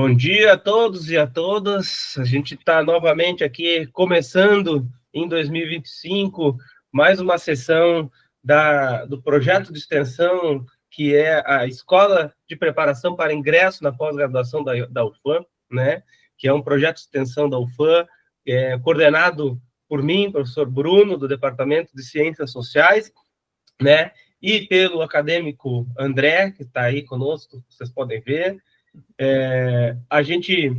Bom dia a todos e a todas. A gente está novamente aqui começando em 2025 mais uma sessão do projeto de extensão que é a Escola de Preparação para Ingresso na Pós-Graduação da UFAM, né? Que é um projeto de extensão da UFAM, coordenado por mim, professor Bruno, do Departamento de Ciências Sociais, né? E pelo acadêmico André, que está aí conosco, vocês podem ver. A gente,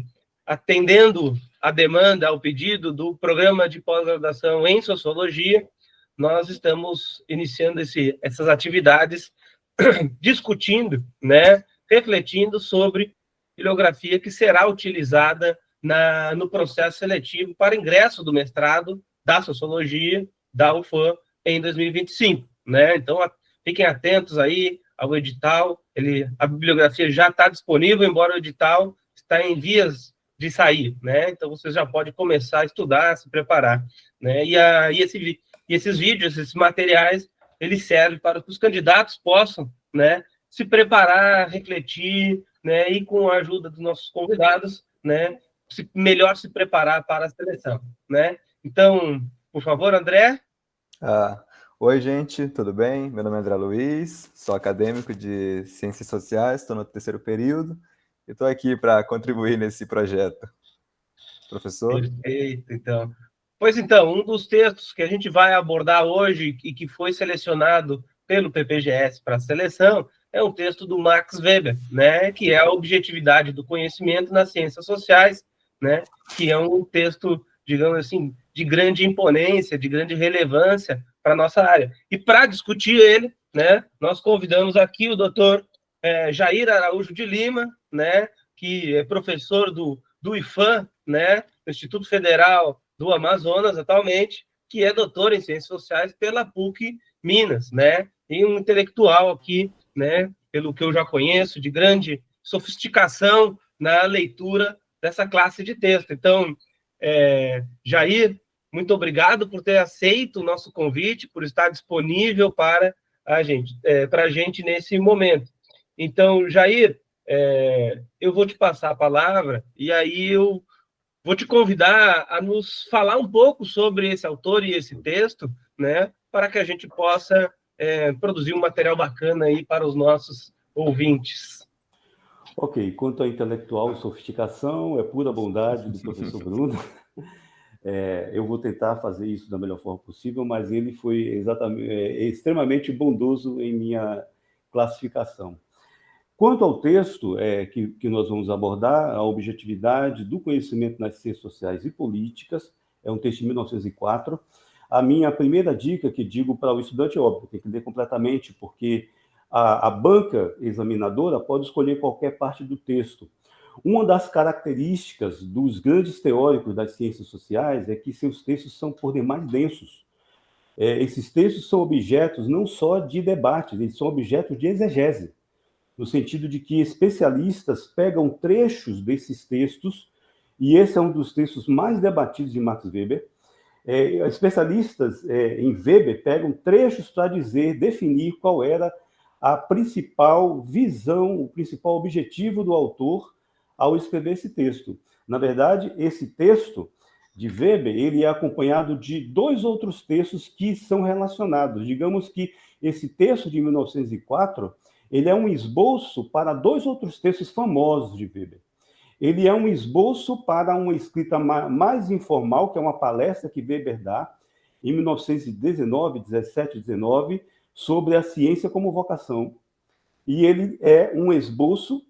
atendendo a demanda, ao pedido do programa de pós-graduação em Sociologia, nós estamos iniciando essas atividades discutindo, né, refletindo sobre bibliografia que será utilizada no processo seletivo para ingresso do mestrado da Sociologia da UFAM em 2025. Né? Então, fiquem atentos aí ao edital. A bibliografia já está disponível, embora o edital está em vias de sair. Né? Então, você já pode começar a estudar, a se preparar. Né? E esses vídeos, esses materiais, eles servem para que os candidatos possam, né, se preparar, refletir, né, e com a ajuda dos nossos convidados, né, melhor se preparar para a seleção. Né? Então, por favor, André. Oi, gente, tudo bem? Meu nome é André Luiz, sou acadêmico de Ciências Sociais, estou no terceiro período e estou aqui para contribuir nesse projeto. Professor? Perfeito, então. Pois então, um dos textos que a gente vai abordar hoje e que foi selecionado pelo PPGS para a seleção é um texto do Max Weber, né, que é a objetividade do conhecimento nas ciências sociais, né, que é um texto, digamos assim, de grande imponência, de grande relevância para a nossa área. E para discutir ele, né, nós convidamos aqui o doutor Jair Araújo de Lima, né, que é professor do IFAM, né, Instituto Federal do Amazonas, atualmente, que é doutor em Ciências Sociais pela PUC Minas, né, e um intelectual aqui, né, pelo que eu já conheço, de grande sofisticação na leitura dessa classe de texto. Então, Jair, muito obrigado por ter aceito o nosso convite, por estar disponível para a gente nesse momento. Então, Jair, eu vou te passar a palavra e aí eu vou te convidar a nos falar um pouco sobre esse autor e esse texto, né, para que a gente possa produzir um material bacana aí para os nossos ouvintes. Ok, quanto à intelectual sofisticação, é pura bondade do professor Bruno. Eu vou tentar fazer isso da melhor forma possível, mas ele foi extremamente bondoso em minha classificação. Quanto ao texto que nós vamos abordar, a objetividade do conhecimento nas ciências sociais e políticas, é um texto de 1904. A minha primeira dica que digo para o estudante é óbvio, tem que ler completamente, porque a banca examinadora pode escolher qualquer parte do texto. Uma das características dos grandes teóricos das ciências sociais é que seus textos são, por demais, densos. Esses textos são objetos não só de debates, eles são objetos de exegese, no sentido de que especialistas pegam trechos desses textos, e esse é um dos textos mais debatidos de Max Weber. Especialistas em Weber pegam trechos para definir qual era a principal visão, o principal objetivo do autor ao escrever esse texto. Na verdade, esse texto de Weber, ele é acompanhado de dois outros textos que são relacionados. Digamos que esse texto de 1904, ele é um esboço para dois outros textos famosos de Weber. Ele é um esboço para uma escrita mais informal, que é uma palestra que Weber dá em 1919, 17, 19, sobre a ciência como vocação. E ele é um esboço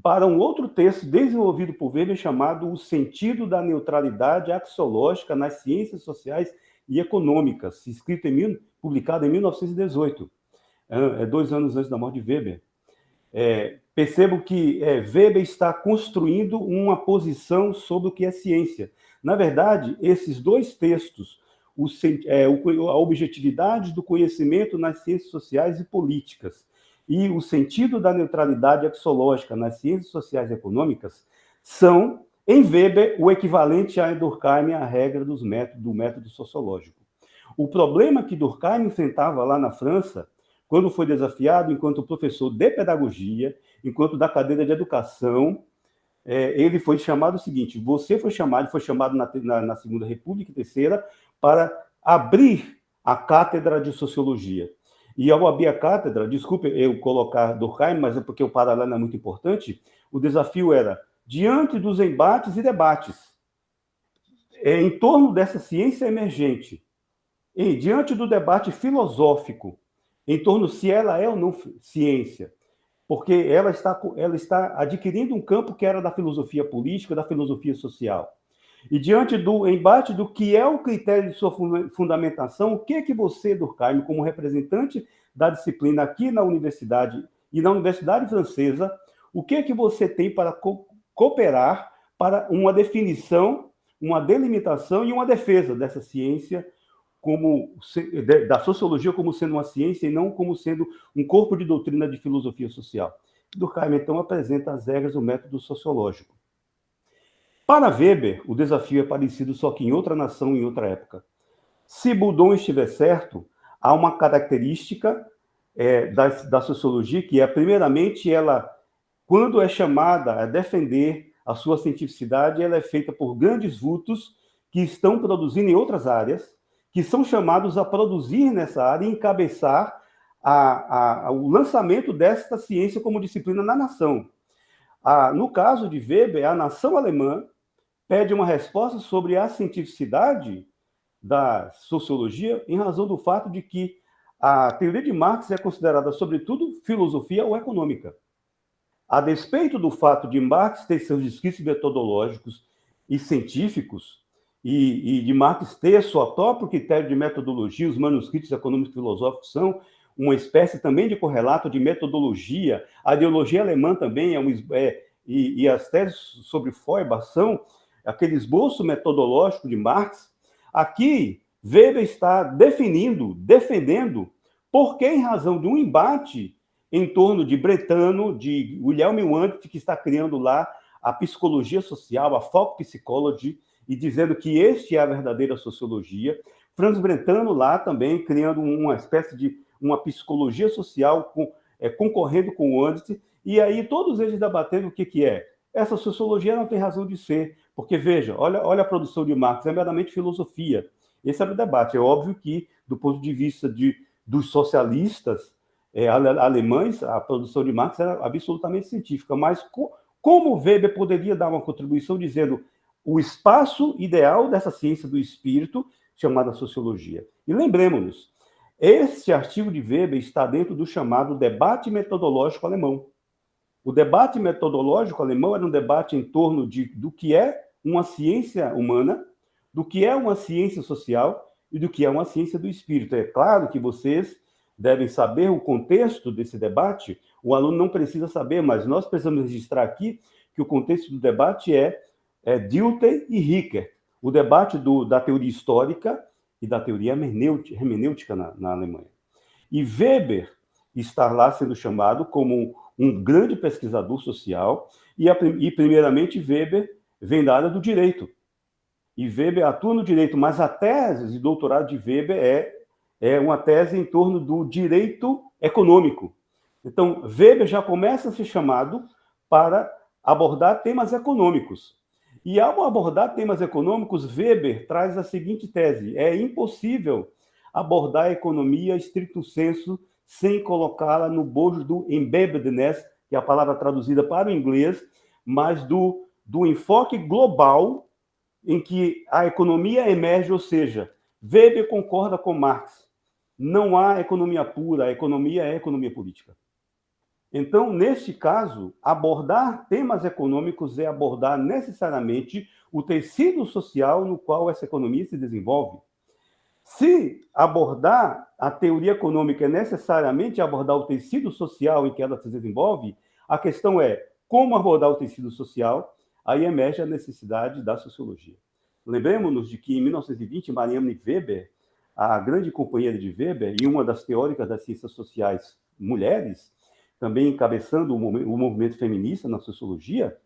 para um outro texto desenvolvido por Weber chamado O Sentido da Neutralidade Axiológica nas Ciências Sociais e Econômicas, publicado em 1918, 2 anos antes da morte de Weber. Percebo que Weber está construindo uma posição sobre o que é ciência. Na verdade, esses dois textos, a objetividade do conhecimento nas ciências sociais e políticas e o sentido da neutralidade axiológica nas ciências sociais e econômicas, são, em Weber, o equivalente a Durkheim à regra do método sociológico. O problema que Durkheim enfrentava lá na França, quando foi desafiado enquanto professor de pedagogia, enquanto da cadeira de educação, ele foi chamado o seguinte: você foi chamado na Segunda República e Terceira para abrir a cátedra de Sociologia. E ao abrir a cátedra, desculpe eu colocar Durkheim, mas é porque o paralelo é muito importante, o desafio era, diante dos embates e debates, em torno dessa ciência emergente, e diante do debate filosófico, em torno se ela é ou não ciência, porque ela está adquirindo um campo que era da filosofia política, da filosofia social. E diante do embate do que é o critério de sua fundamentação, o que é que você, Durkheim, como representante da disciplina aqui na universidade e na Universidade Francesa, o que é que você tem para cooperar para uma definição, uma delimitação e uma defesa dessa ciência, da sociologia como sendo uma ciência e não como sendo um corpo de doutrina de filosofia social? Durkheim, então, apresenta as regras do método sociológico. Para Weber, o desafio é parecido, só que em outra nação, em outra época. Se Boudon estiver certo, há uma característica da sociologia que é, primeiramente, ela, quando é chamada a defender a sua cientificidade, ela é feita por grandes vultos que estão produzindo em outras áreas, que são chamados a produzir nessa área e encabeçar o lançamento desta ciência como disciplina na nação. No caso de Weber, a nação alemã pede uma resposta sobre a cientificidade da sociologia em razão do fato de que a teoria de Marx é considerada, sobretudo, filosofia ou econômica. A despeito do fato de Marx ter seus escritos metodológicos e científicos, e de Marx ter seu próprio critério de metodologia, os manuscritos econômicos e filosóficos são uma espécie também de correlato de metodologia, a ideologia alemã também e as teses sobre Feuerbach são aquele esboço metodológico de Marx. Aqui, Weber está defendendo, porque em razão de um embate em torno de Brentano, de Wilhelm Wundt, que está criando lá a psicologia social, a folk psychology, e dizendo que este é a verdadeira sociologia. Franz Brentano lá também criando uma espécie de uma psicologia social concorrendo com Wundt, e aí todos eles debatendo o que é. Essa sociologia não tem razão de ser, porque, veja, olha a produção de Marx, é meramente filosofia. Esse é o debate. É óbvio que, do ponto de vista dos socialistas alemães, a produção de Marx era absolutamente científica, mas como Weber poderia dar uma contribuição dizendo o espaço ideal dessa ciência do espírito, chamada sociologia? E lembremos-nos, esse artigo de Weber está dentro do chamado debate metodológico alemão. O debate metodológico alemão era um debate em torno do que é uma ciência humana, do que é uma ciência social e do que é uma ciência do espírito. É claro que vocês devem saber o contexto desse debate, o aluno não precisa saber, mas nós precisamos registrar aqui que o contexto do debate é Dilthey e Rickert, o debate da teoria histórica e da teoria hermenêutica na Alemanha. E Weber está lá sendo chamado como um grande pesquisador social, e primeiramente Weber vem da área do direito. E Weber atua no direito, mas a tese de doutorado de Weber é uma tese em torno do direito econômico. Então, Weber já começa a ser chamado para abordar temas econômicos. E ao abordar temas econômicos, Weber traz a seguinte tese: é impossível abordar a economia stricto sensu sem colocá-la no bojo do embeddedness, que é a palavra traduzida para o inglês, mas do enfoque global em que a economia emerge, ou seja, Weber concorda com Marx. Não há economia pura, a economia é economia política. Então, neste caso, abordar temas econômicos é abordar necessariamente o tecido social no qual essa economia se desenvolve. Se abordar a teoria econômica é necessariamente abordar o tecido social em que ela se desenvolve, a questão é como abordar o tecido social, aí emerge a necessidade da sociologia. Lembremos-nos de que, em 1920, Marianne Weber, a grande companheira de Weber e uma das teóricas das ciências sociais mulheres, também encabeçando o movimento feminista na sociologia,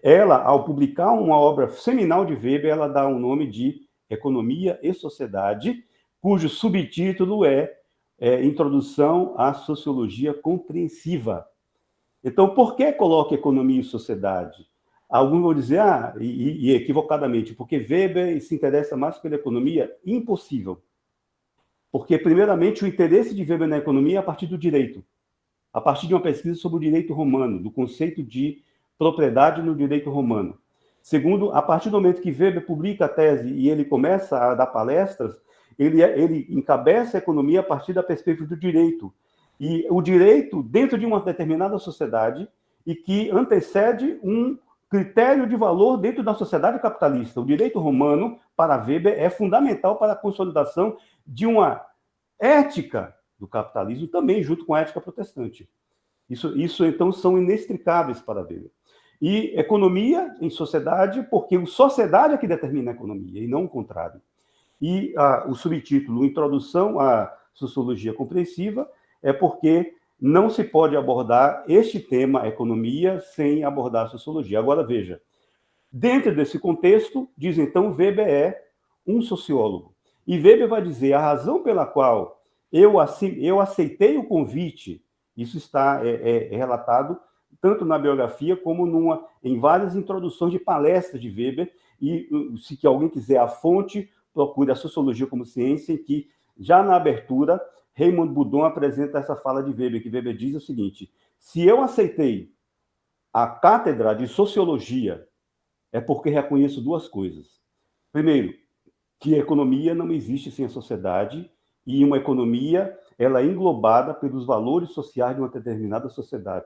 ela, ao publicar uma obra seminal de Weber, ela dá o nome de Economia e Sociedade, cujo subtítulo é Introdução à Sociologia Compreensiva. Então, por que coloca Economia e Sociedade? Alguns vão dizer, e equivocadamente, porque Weber se interessa mais pela economia. Impossível. Porque, primeiramente, o interesse de Weber na economia é a partir do direito, a partir de uma pesquisa sobre o direito romano, do conceito de propriedade no direito romano. Segundo, a partir do momento que Weber publica a tese e ele começa a dar palestras, ele encabeça a economia a partir da perspectiva do direito. E o direito dentro de uma determinada sociedade e que antecede um critério de valor dentro da sociedade capitalista. O direito romano, para Weber, é fundamental para a consolidação de uma ética do capitalismo, também junto com a ética protestante. Isso então, são inextricáveis para Weber. E economia em sociedade, porque a sociedade é que determina a economia, e não o contrário. E o subtítulo, Introdução à Sociologia Compreensiva, é porque não se pode abordar este tema, economia, sem abordar a sociologia. Agora, veja, dentro desse contexto, diz então, Weber é um sociólogo. E Weber vai dizer a razão pela qual eu aceitei o convite, isso está relatado tanto na biografia como em várias introduções de palestras de Weber, e se alguém quiser a fonte, procure a Sociologia como Ciência, em que, já na abertura, Raymond Boudon apresenta essa fala de Weber, que Weber diz o seguinte: se eu aceitei a cátedra de Sociologia, é porque reconheço duas coisas. Primeiro, que a economia não existe sem a sociedade, e uma economia ela é englobada pelos valores sociais de uma determinada sociedade.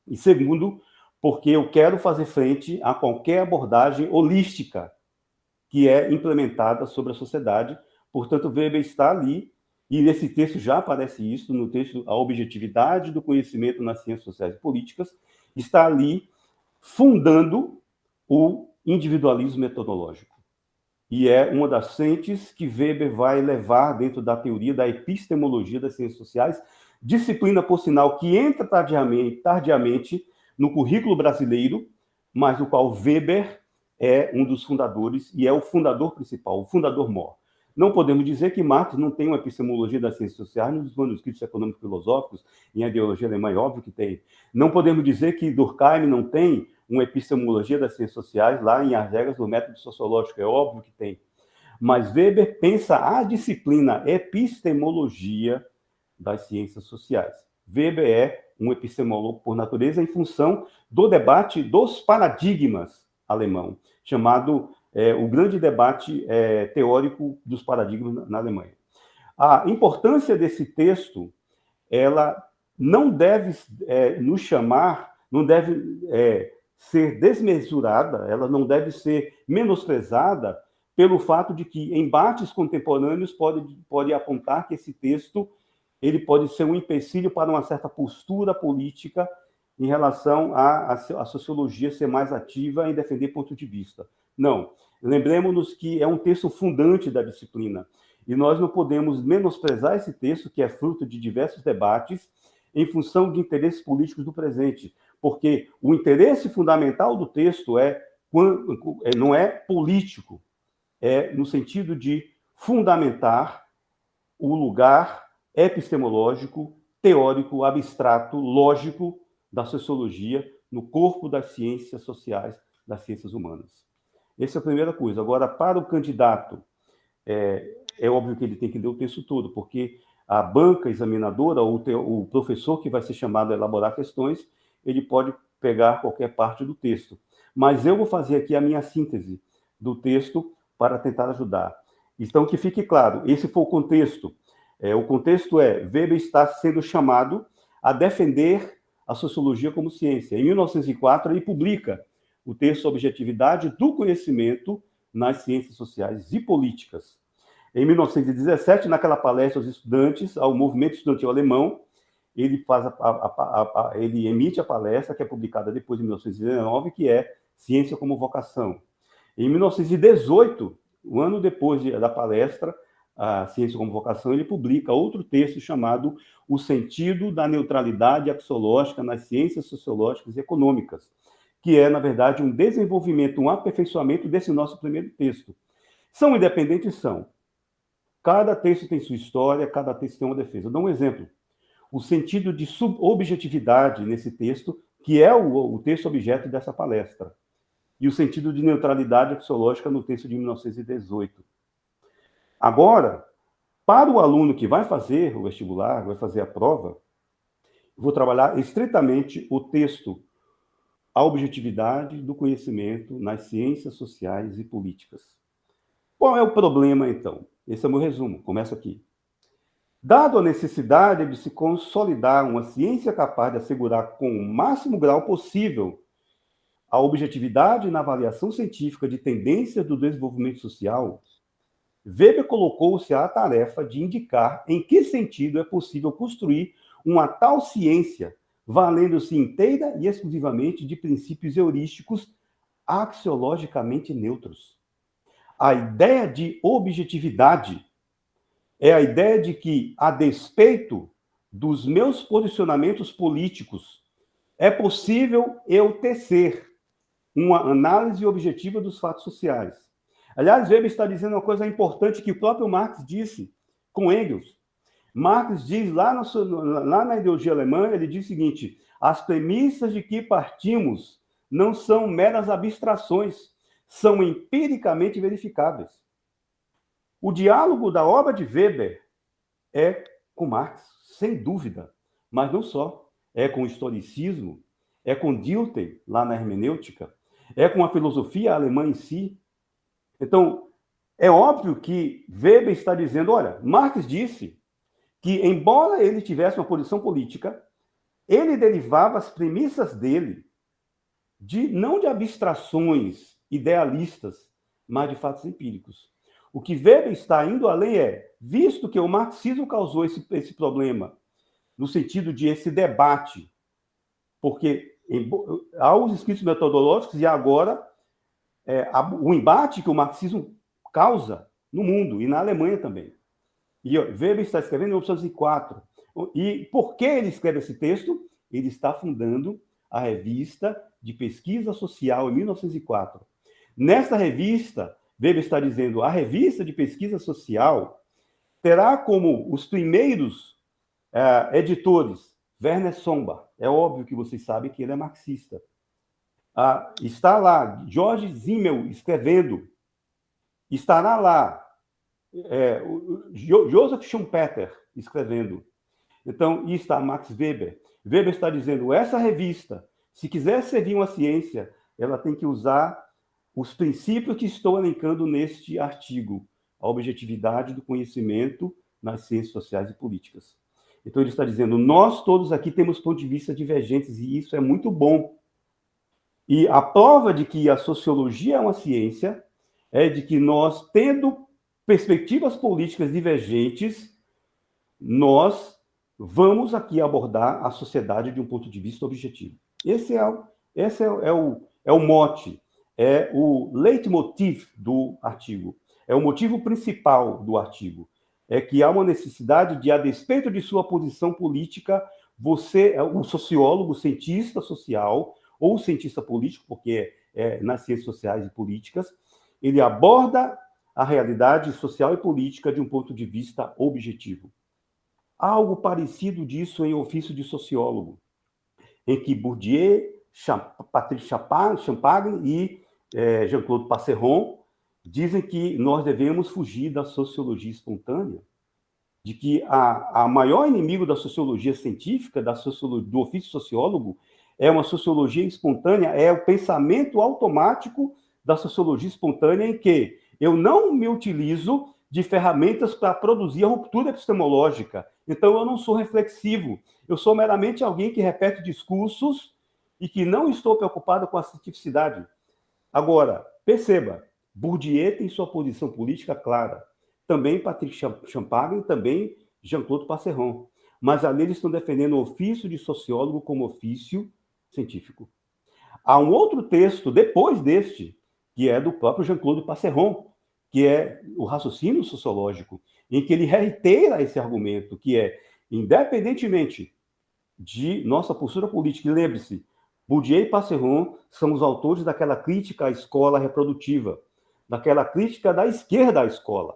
E segundo, porque eu quero fazer frente a qualquer abordagem holística que é implementada sobre a sociedade. Portanto, Weber está ali, e nesse texto já aparece isso, no texto A Objetividade do Conhecimento nas Ciências Sociais e Políticas, está ali fundando o individualismo metodológico. E é uma das frentes que Weber vai levar dentro da teoria da epistemologia das ciências sociais, disciplina, por sinal, que entra tardiamente no currículo brasileiro, mas do qual Weber é um dos fundadores e é o fundador principal, o fundador mor. Não podemos dizer que Marx não tem uma epistemologia das ciências sociais nos manuscritos econômico-filosóficos, em a ideologia alemã, é óbvio que tem. Não podemos dizer que Durkheim não tem uma epistemologia das ciências sociais lá em As Regras do Método Sociológico, é óbvio que tem. Mas Weber pensa a disciplina epistemologia das ciências sociais. Weber é um epistemólogo por natureza em função do debate dos paradigmas alemão, chamado o grande debate teórico dos paradigmas na Alemanha. A importância desse texto, ela não deve nos chamar, não deve ser desmesurada, ela não deve ser menosprezada pelo fato de que embates contemporâneos podem apontar que esse texto ele pode ser um empecilho para uma certa postura política em relação à sociologia ser mais ativa em defender ponto de vista. Não. Lembremos-nos que é um texto fundante da disciplina, e nós não podemos menosprezar esse texto, que é fruto de diversos debates, em função de interesses políticos do presente, porque o interesse fundamental do texto não é político, é no sentido de fundamentar o lugar epistemológico, teórico, abstrato, lógico da sociologia no corpo das ciências sociais, das ciências humanas. Essa é a primeira coisa. Agora, para o candidato, é óbvio que ele tem que ler o texto todo, porque a banca examinadora, ou o professor que vai ser chamado a elaborar questões, ele pode pegar qualquer parte do texto. Mas eu vou fazer aqui a minha síntese do texto para tentar ajudar. Então, que fique claro, esse foi o contexto. O contexto Weber está sendo chamado a defender a sociologia como ciência. Em 1904, ele publica o texto Objetividade do Conhecimento nas Ciências Sociais e Políticas. Em 1917, naquela palestra aos estudantes, ao movimento estudantil alemão, ele emite a palestra, que é publicada depois, em 1919, que é Ciência como Vocação. Em 1918, um ano depois da palestra, a Ciência como Vocação, ele publica outro texto chamado O Sentido da Neutralidade Axiológica nas Ciências Sociológicas e Econômicas, que é, na verdade, um desenvolvimento, um aperfeiçoamento desse nosso primeiro texto. São independentes? São. Cada texto tem sua história, cada texto tem uma defesa. Eu dou um exemplo. O sentido de subobjetividade nesse texto, que é o texto objeto dessa palestra. e o sentido de neutralidade axiológica no texto de 1918. Agora, para o aluno que vai fazer o vestibular, vai fazer a prova, vou trabalhar estritamente o texto A Objetividade do Conhecimento nas Ciências Sociais e Políticas. Qual é o problema, então? Esse é o meu resumo, começo aqui. Dado a necessidade de se consolidar uma ciência capaz de assegurar com o máximo grau possível a objetividade na avaliação científica de tendências do desenvolvimento social, Weber colocou-se à tarefa de indicar em que sentido é possível construir uma tal ciência, valendo-se inteira e exclusivamente de princípios heurísticos axiologicamente neutros. A ideia de objetividade é a ideia de que, a despeito dos meus posicionamentos políticos, é possível eu tecer uma análise objetiva dos fatos sociais. Aliás, Weber está dizendo uma coisa importante que o próprio Marx disse com Engels. Marx diz lá na ideologia alemã, ele diz o seguinte: as premissas de que partimos não são meras abstrações, são empiricamente verificáveis. O diálogo da obra de Weber é com Marx, sem dúvida, mas não só. É com o historicismo, é com Dilthey, lá na hermenêutica, é com a filosofia alemã em si. Então, é óbvio que Weber está dizendo, olha, Marx disse que, embora ele tivesse uma posição política, ele derivava as premissas dele não de abstrações idealistas, mas de fatos empíricos. O que Weber está indo além é, visto que o marxismo causou esse problema, no sentido de esse debate, porque há os escritos metodológicos e agora o embate que o marxismo causa no mundo e na Alemanha também. E Weber está escrevendo em 1904. E por que ele escreve esse texto? Ele está fundando a Revista de Pesquisa Social em 1904. Nessa revista, Weber está dizendo, a Revista de Pesquisa Social terá como os primeiros editores Werner Sombart. É óbvio que vocês sabem que ele é marxista. Está lá George Simmel escrevendo. Estará lá Joseph Schumpeter escrevendo. Então, e está Max Weber. Weber está dizendo, essa revista, se quiser servir uma ciência, ela tem que usar os princípios que estou elencando neste artigo, a objetividade do conhecimento nas ciências sociais e políticas. Então, ele está dizendo, nós todos aqui temos pontos de vista divergentes, e isso é muito bom. E a prova de que a sociologia é uma ciência é de que nós, tendo perspectivas políticas divergentes, nós vamos aqui abordar a sociedade de um ponto de vista objetivo. Esse é o mote, é o leitmotiv do artigo, é o motivo principal do artigo. É que há uma necessidade de, a despeito de sua posição política, você, o sociólogo, o cientista social, ou o cientista político, porque nas ciências sociais e políticas, ele aborda a realidade social e política de um ponto de vista objetivo. Algo parecido disso em Ofício de Sociólogo, em que Bourdieu, Patrick Champagne e Jean-Claude Passeron dizem que nós devemos fugir da sociologia espontânea, de que a maior inimigo da sociologia científica, do ofício sociólogo, é uma sociologia espontânea, é o pensamento automático da sociologia espontânea, em que eu não me utilizo de ferramentas para produzir a ruptura epistemológica. Então, eu não sou reflexivo. Eu sou meramente alguém que repete discursos e que não estou preocupado com a cientificidade. Agora, perceba, Bourdieu tem sua posição política clara. Também Patrick Champagne, também Jean-Claude Passeron. Mas ali eles estão defendendo o ofício de sociólogo como ofício científico. Há um outro texto, depois deste, que é do próprio Jean-Claude Passeron, que é o raciocínio sociológico, em que ele reitera esse argumento, que é, independentemente de nossa postura política, e lembre-se, Bourdieu e Passeron são os autores daquela crítica à escola reprodutiva, daquela crítica da esquerda à escola.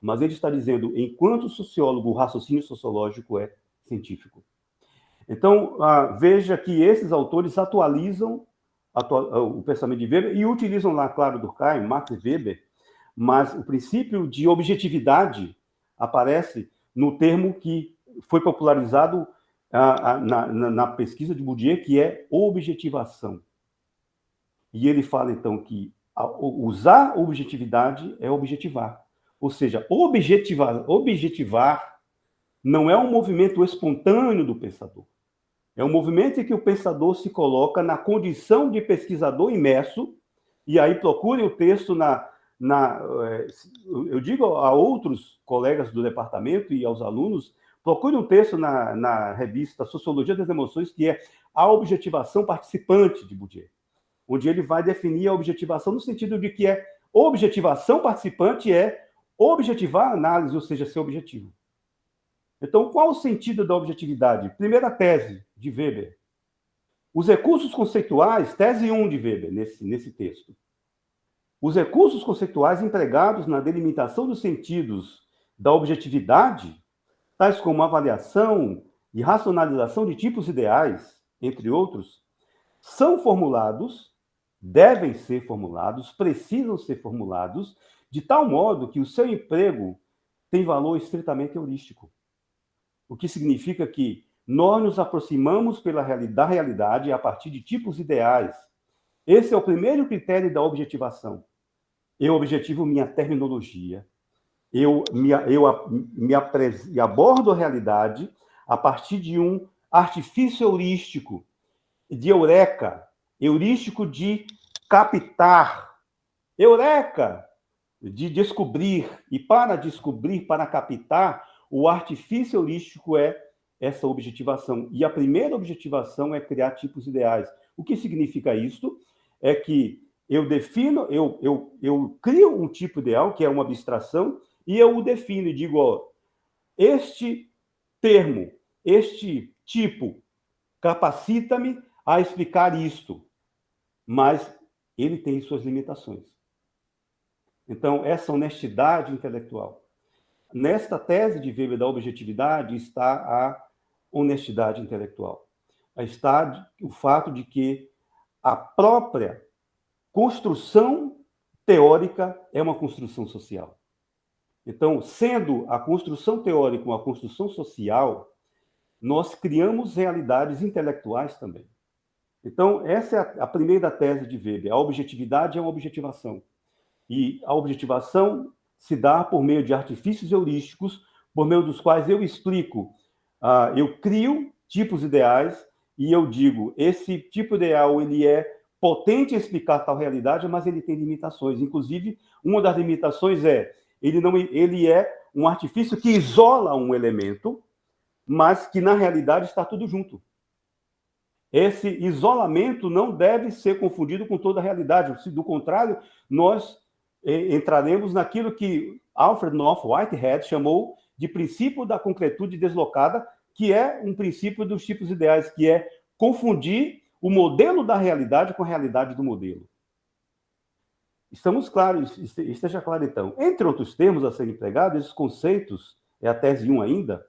Mas ele está dizendo, enquanto sociólogo, o raciocínio sociológico é científico. Então, veja que esses autores atualizam o pensamento de Weber, e utilizam lá, claro, Durkheim, Max Weber, mas o princípio de objetividade aparece no termo que foi popularizado na pesquisa de Bourdieu, que é objetivação. E ele fala, então, que usar objetividade é objetivar. Ou seja, objetivar não é um movimento espontâneo do pensador. É um movimento em que o pensador se coloca na condição de pesquisador imerso, e aí procure o texto eu digo a outros colegas do departamento e aos alunos, procure um texto na revista Sociologia das Emoções, que é a objetivação participante de Bourdieu, onde ele vai definir a objetivação no sentido de que objetivação participante é objetivar a análise, ou seja, ser objetivo. Então, qual o sentido da objetividade? Primeira tese de Weber. Os recursos conceituais, tese 1 de Weber, nesse texto. Os recursos conceituais empregados na delimitação dos sentidos da objetividade, tais como avaliação e racionalização de tipos ideais, entre outros, são formulados, devem ser formulados, precisam ser formulados, de tal modo que o seu emprego tem valor estritamente heurístico. O que significa que nós nos aproximamos da realidade a partir de tipos ideais. Esse é o primeiro critério da objetivação. Eu objetivo minha terminologia. Eu abordo a realidade a partir de um artifício heurístico, de eureka, heurístico de captar, eureka, de descobrir, e para captar, o artifício heurístico é essa objetivação. E a primeira objetivação é criar tipos ideais. O que significa isto? É que eu crio um tipo ideal, que é uma abstração, e eu o defino e digo, ó, este termo, este tipo, capacita-me a explicar isto, mas ele tem suas limitações. Então, essa honestidade intelectual. Nesta tese de Weber da objetividade está a honestidade intelectual. Está o fato de que a própria construção teórica é uma construção social. Então, sendo a construção teórica uma construção social, nós criamos realidades intelectuais também. Então, essa é a primeira tese de Weber. A objetividade é uma objetivação. E a objetivação se dá por meio de artifícios heurísticos, por meio dos quais eu explico, eu crio tipos ideais e eu digo, esse tipo ideal ele é potente em explicar tal realidade, mas ele tem limitações. Inclusive, uma das limitações ele é um artifício que isola um elemento, mas que na realidade está tudo junto. Esse isolamento não deve ser confundido com toda a realidade. Se do contrário, nós entraremos naquilo que Alfred North Whitehead chamou de princípio da concretude deslocada, que é um princípio dos tipos ideais, que é confundir o modelo da realidade com a realidade do modelo. Estamos claros, esteja claro então. Entre outros termos a serem empregados, esses conceitos, é a tese 1 ainda,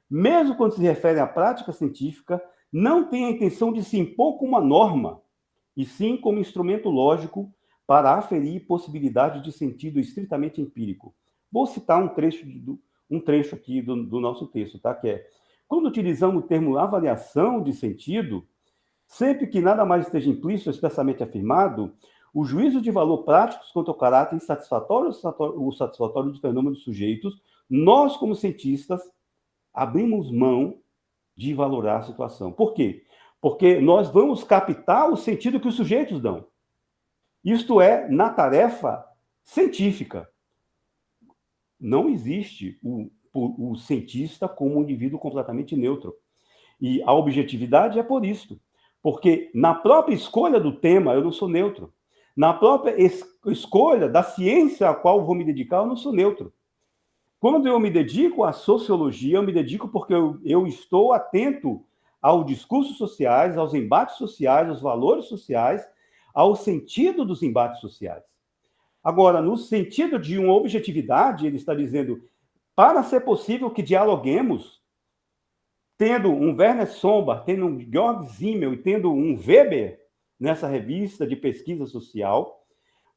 mesmo quando se refere à prática científica, não tem a intenção de se impor como uma norma, e sim como instrumento lógico para aferir possibilidade de sentido estritamente empírico. Vou citar um trecho aqui do nosso texto, tá? Que é, quando utilizamos o termo avaliação de sentido, sempre que nada mais esteja implícito ou expressamente afirmado, os juízos de valor práticos quanto ao caráter insatisfatório ou satisfatório dos fenômenos sujeitos, nós, como cientistas, abrimos mão de valorar a situação. Por quê? Porque nós vamos captar o sentido que os sujeitos dão. Isto é, na tarefa científica. Não existe o cientista como um indivíduo completamente neutro. E a objetividade é por isso. Porque na própria escolha do tema, eu não sou neutro. Na própria escolha da ciência a qual vou me dedicar, eu não sou neutro. Quando eu me dedico à sociologia, eu me dedico porque eu estou atento aos discursos sociais, aos embates sociais, aos valores sociais, ao sentido dos embates sociais. Agora, no sentido de uma objetividade, ele está dizendo, para ser possível que dialoguemos, tendo um Werner Sombart, tendo um Georg Simmel e tendo um Weber, nessa revista de pesquisa social,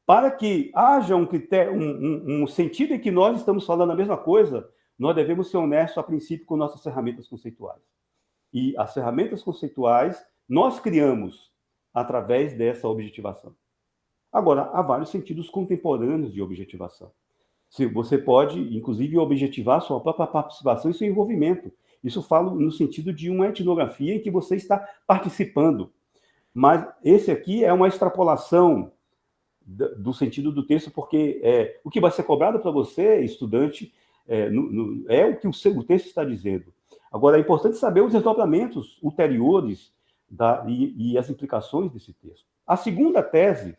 para que haja um critério, um sentido em que nós estamos falando a mesma coisa, nós devemos ser honestos a princípio com nossas ferramentas conceituais. E as ferramentas conceituais nós criamos através dessa objetivação. Agora, há vários sentidos contemporâneos de objetivação. Você pode, inclusive, objetivar sua própria participação e seu envolvimento. Isso falo no sentido de uma etnografia em que você está participando. Mas esse aqui é uma extrapolação do sentido do texto, porque o que vai ser cobrado para você, estudante, é o que o texto está dizendo. Agora, é importante saber os desdobramentos ulteriores e as implicações desse texto. A segunda tese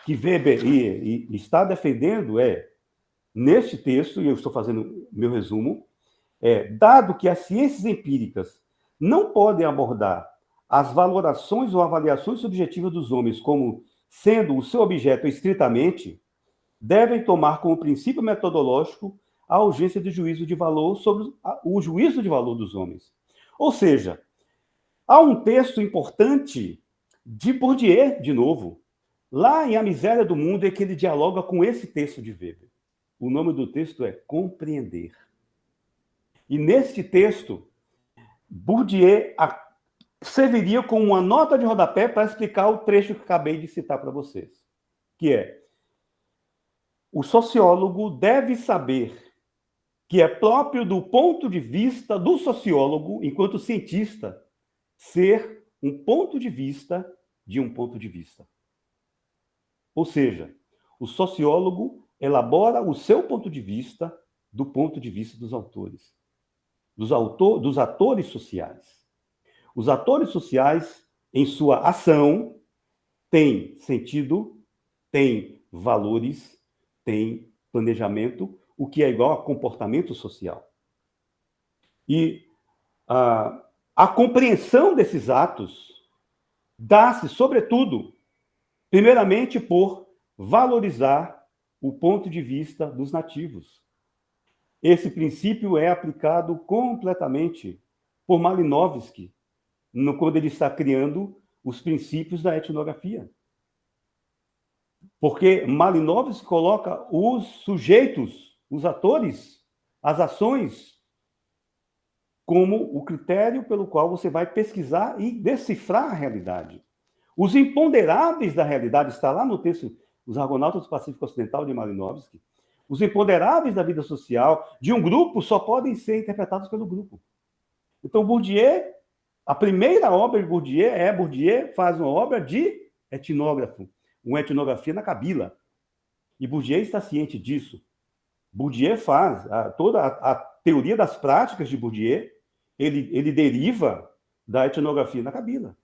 que Weber está defendendo neste texto, e eu estou fazendo meu resumo, dado que as ciências empíricas não podem abordar as valorações ou avaliações subjetivas dos homens como sendo o seu objeto estritamente, devem tomar como princípio metodológico a urgência de juízo de valor sobre o juízo de valor dos homens. Ou seja, há um texto importante de Bourdieu, de novo, lá em A Miséria do Mundo, é que ele dialoga com esse texto de Weber. O nome do texto é Compreender. E neste texto, Bourdieu serviria como uma nota de rodapé para explicar o trecho que acabei de citar para vocês, que é: o sociólogo deve saber que é próprio do ponto de vista do sociólogo, enquanto cientista, ser um ponto de vista de um ponto de vista. Ou seja, o sociólogo elabora o seu ponto de vista do ponto de vista dos autores, dos atores sociais. Os atores sociais, em sua ação, têm sentido, têm valores, têm planejamento, o que é igual a comportamento social. E a compreensão desses atos dá-se, sobretudo, primeiramente por valorizar o ponto de vista dos nativos. Esse princípio é aplicado completamente por Malinowski, quando ele está criando os princípios da etnografia. Porque Malinowski coloca os sujeitos, os atores, as ações, como o critério pelo qual você vai pesquisar e decifrar a realidade. Os imponderáveis da realidade, está lá no texto Os Argonautas do Pacífico Ocidental, de Malinowski. Os imponderáveis da vida social de um grupo só podem ser interpretados pelo grupo. Então, Bourdieu, a primeira obra de Bourdieu faz uma obra de etnógrafo, uma etnografia na Kabila. E Bourdieu está ciente disso. Bourdieu faz toda a teoria das práticas de Bourdieu, ele deriva da etnografia na Kabila.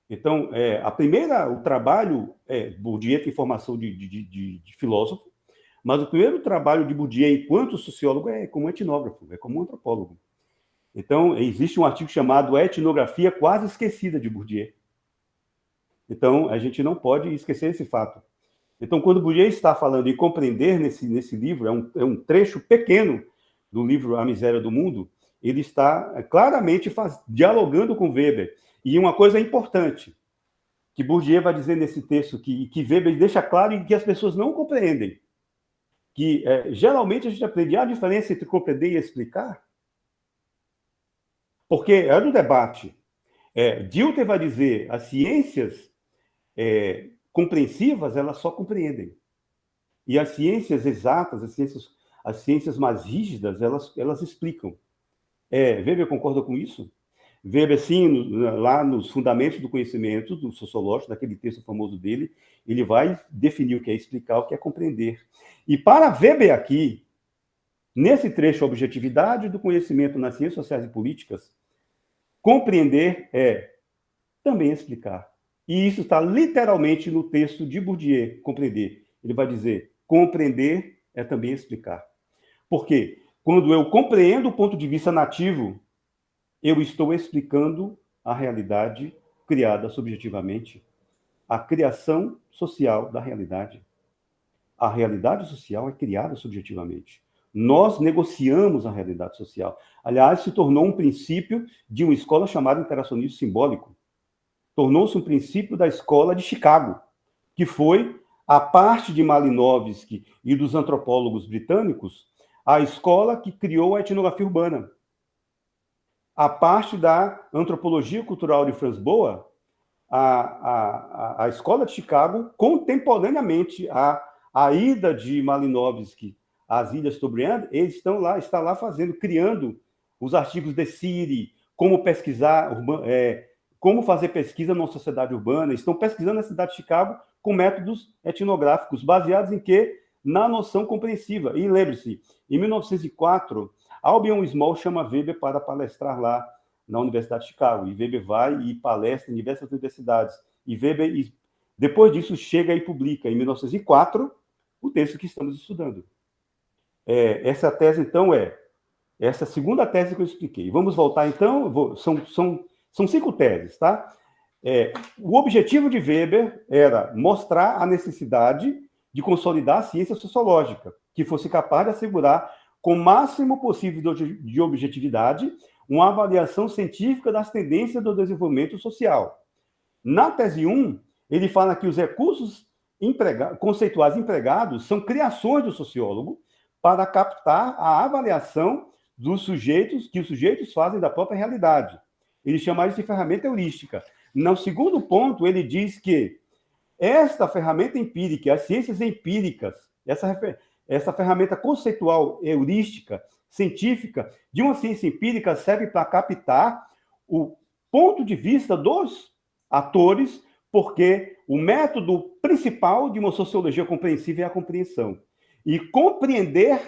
Então, o trabalho, Bourdieu tem formação de filósofo, mas o primeiro trabalho de Bourdieu enquanto sociólogo é como etnógrafo, é como antropólogo. Então, existe um artigo chamado Etnografia Quase Esquecida, de Bourdieu. Então, a gente não pode esquecer esse fato. Então, quando Bourdieu está falando em compreender nesse livro, é um trecho pequeno do livro A Miséria do Mundo, ele está claramente dialogando com Weber. E uma coisa importante, que Bourdieu vai dizer nesse texto, que Weber deixa claro e que as pessoas não compreendem, que geralmente a gente aprende a diferença entre compreender e explicar, porque no debate, Dilthey vai dizer, as ciências compreensivas, elas só compreendem. E as ciências exatas, as ciências mais rígidas, elas explicam. Weber concorda com isso? Weber, sim, lá nos Fundamentos do Conhecimento, do Sociológico, daquele texto famoso dele, ele vai definir o que é explicar, o que é compreender. E para Weber aqui, nesse trecho, a objetividade do conhecimento nas ciências sociais e políticas, compreender é também explicar. E isso está literalmente no texto de Bourdieu, compreender. Ele vai dizer, compreender é também explicar. Por quê? Quando eu compreendo o ponto de vista nativo, eu estou explicando a realidade criada subjetivamente, a criação social da realidade. A realidade social é criada subjetivamente. Nós negociamos a realidade social. Aliás, se tornou um princípio de uma escola chamada interacionismo simbólico. tornou-se um princípio da escola de Chicago, que foi, a parte de Malinowski e dos antropólogos britânicos, a escola que criou a etnografia urbana. A parte da antropologia cultural de Franz Boas, a escola de Chicago, contemporaneamente à ida de Malinowski às Ilhas Tobriand, eles está lá criando os artigos de City, como pesquisar, como fazer pesquisa numa sociedade urbana. Estão pesquisando a cidade de Chicago com métodos etnográficos, baseados em quê? Na noção compreensiva. E lembre-se, em 1904, Albion Small chama Weber para palestrar lá na Universidade de Chicago. E Weber vai e palestra em diversas universidades. E Weber, depois disso, chega e publica, em 1904, o texto que estamos estudando. Essa tese, então, essa segunda tese que eu expliquei. Vamos voltar, então, são 5 teses, tá? O objetivo de Weber era mostrar a necessidade de consolidar a ciência sociológica, que fosse capaz de assegurar, com o máximo possível de objetividade, uma avaliação científica das tendências do desenvolvimento social. Na tese 1, ele fala que os recursos conceituais empregados são criações do sociólogo para captar a avaliação dos sujeitos, que os sujeitos fazem da própria realidade. Ele chama isso de ferramenta heurística. No segundo ponto, ele diz que esta ferramenta empírica, as ciências empíricas, essa ferramenta conceitual heurística, científica, de uma ciência empírica, serve para captar o ponto de vista dos atores, porque o método principal de uma sociologia compreensiva é a compreensão. E compreender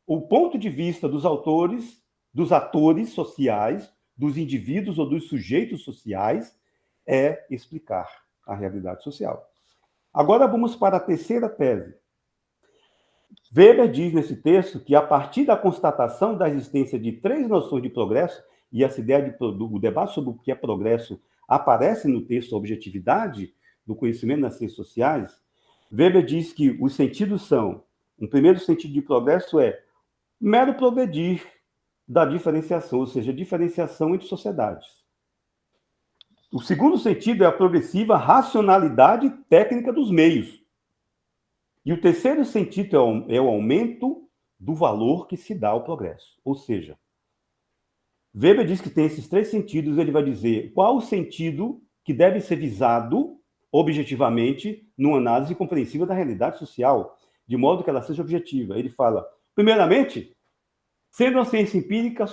o ponto de vista dos autores, dos atores sociais, dos indivíduos ou dos sujeitos sociais, é explicar a realidade social. Agora vamos para a terceira tese. Weber diz nesse texto que, a partir da constatação da existência de 3 noções de progresso, e essa ideia do debate sobre o que é progresso aparece no texto Objetividade do Conhecimento nas Ciências Sociais, Weber diz que os sentidos são: um primeiro sentido de progresso é mero progredir da diferenciação, ou seja, diferenciação entre sociedades. O segundo sentido é a progressiva racionalidade técnica dos meios. E o terceiro sentido é o aumento do valor que se dá ao progresso. Ou seja, Weber diz que tem esses 3 sentidos, ele vai dizer qual o sentido que deve ser visado objetivamente numa análise compreensiva da realidade social, de modo que ela seja objetiva. Ele fala, primeiramente, sendo a ciência empírica,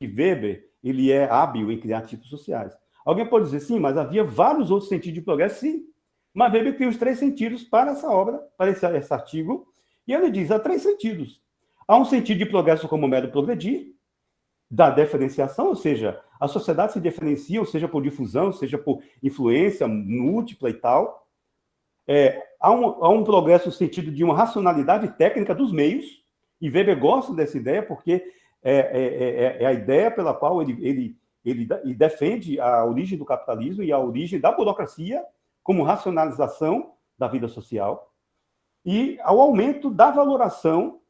Weber, ele é hábil em criar tipos sociais. Alguém pode dizer, sim, mas havia vários outros sentidos de progresso, sim. Mas Weber cria os 3 sentidos para essa obra, para esse artigo, e ele diz, há 3 sentidos. Há um sentido de progresso como mero progredir, da diferenciação, ou seja, a sociedade se diferencia, ou seja, por difusão, seja por influência múltipla e tal. Há um progresso no sentido de uma racionalidade técnica dos meios, e Weber gosta dessa ideia porque é a ideia pela qual ele defende a origem do capitalismo e a origem da burocracia como racionalização da vida social, e ao aumento da valoração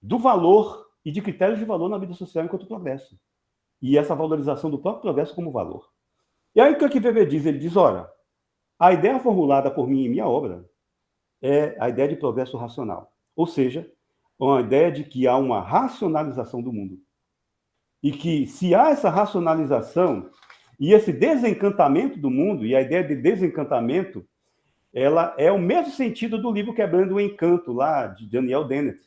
do valor e de critérios de valor na vida social enquanto progresso. E essa valorização do próprio progresso como valor. E aí o que Weber diz? Ele diz, ora, a ideia formulada por mim em minha obra é a ideia de progresso racional. Ou seja, uma ideia de que há uma racionalização do mundo. E que, se há essa racionalização e esse desencantamento do mundo, e a ideia de desencantamento, ela é o mesmo sentido do livro Quebrando o Encanto, lá, de Daniel Dennett,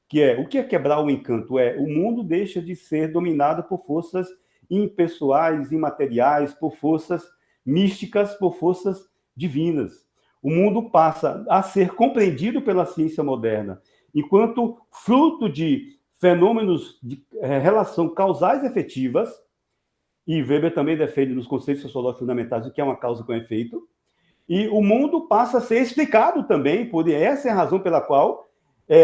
que é, o que é quebrar o encanto? O mundo deixa de ser dominado por forças impessoais, imateriais, por forças místicas, por forças divinas. O mundo passa a ser compreendido pela ciência moderna, enquanto fruto de fenômenos de relação causais efetivas, e Weber também defende nos conceitos sociológicos fundamentais o que é uma causa com efeito, e o mundo passa a ser explicado também, por essa é a razão pela qual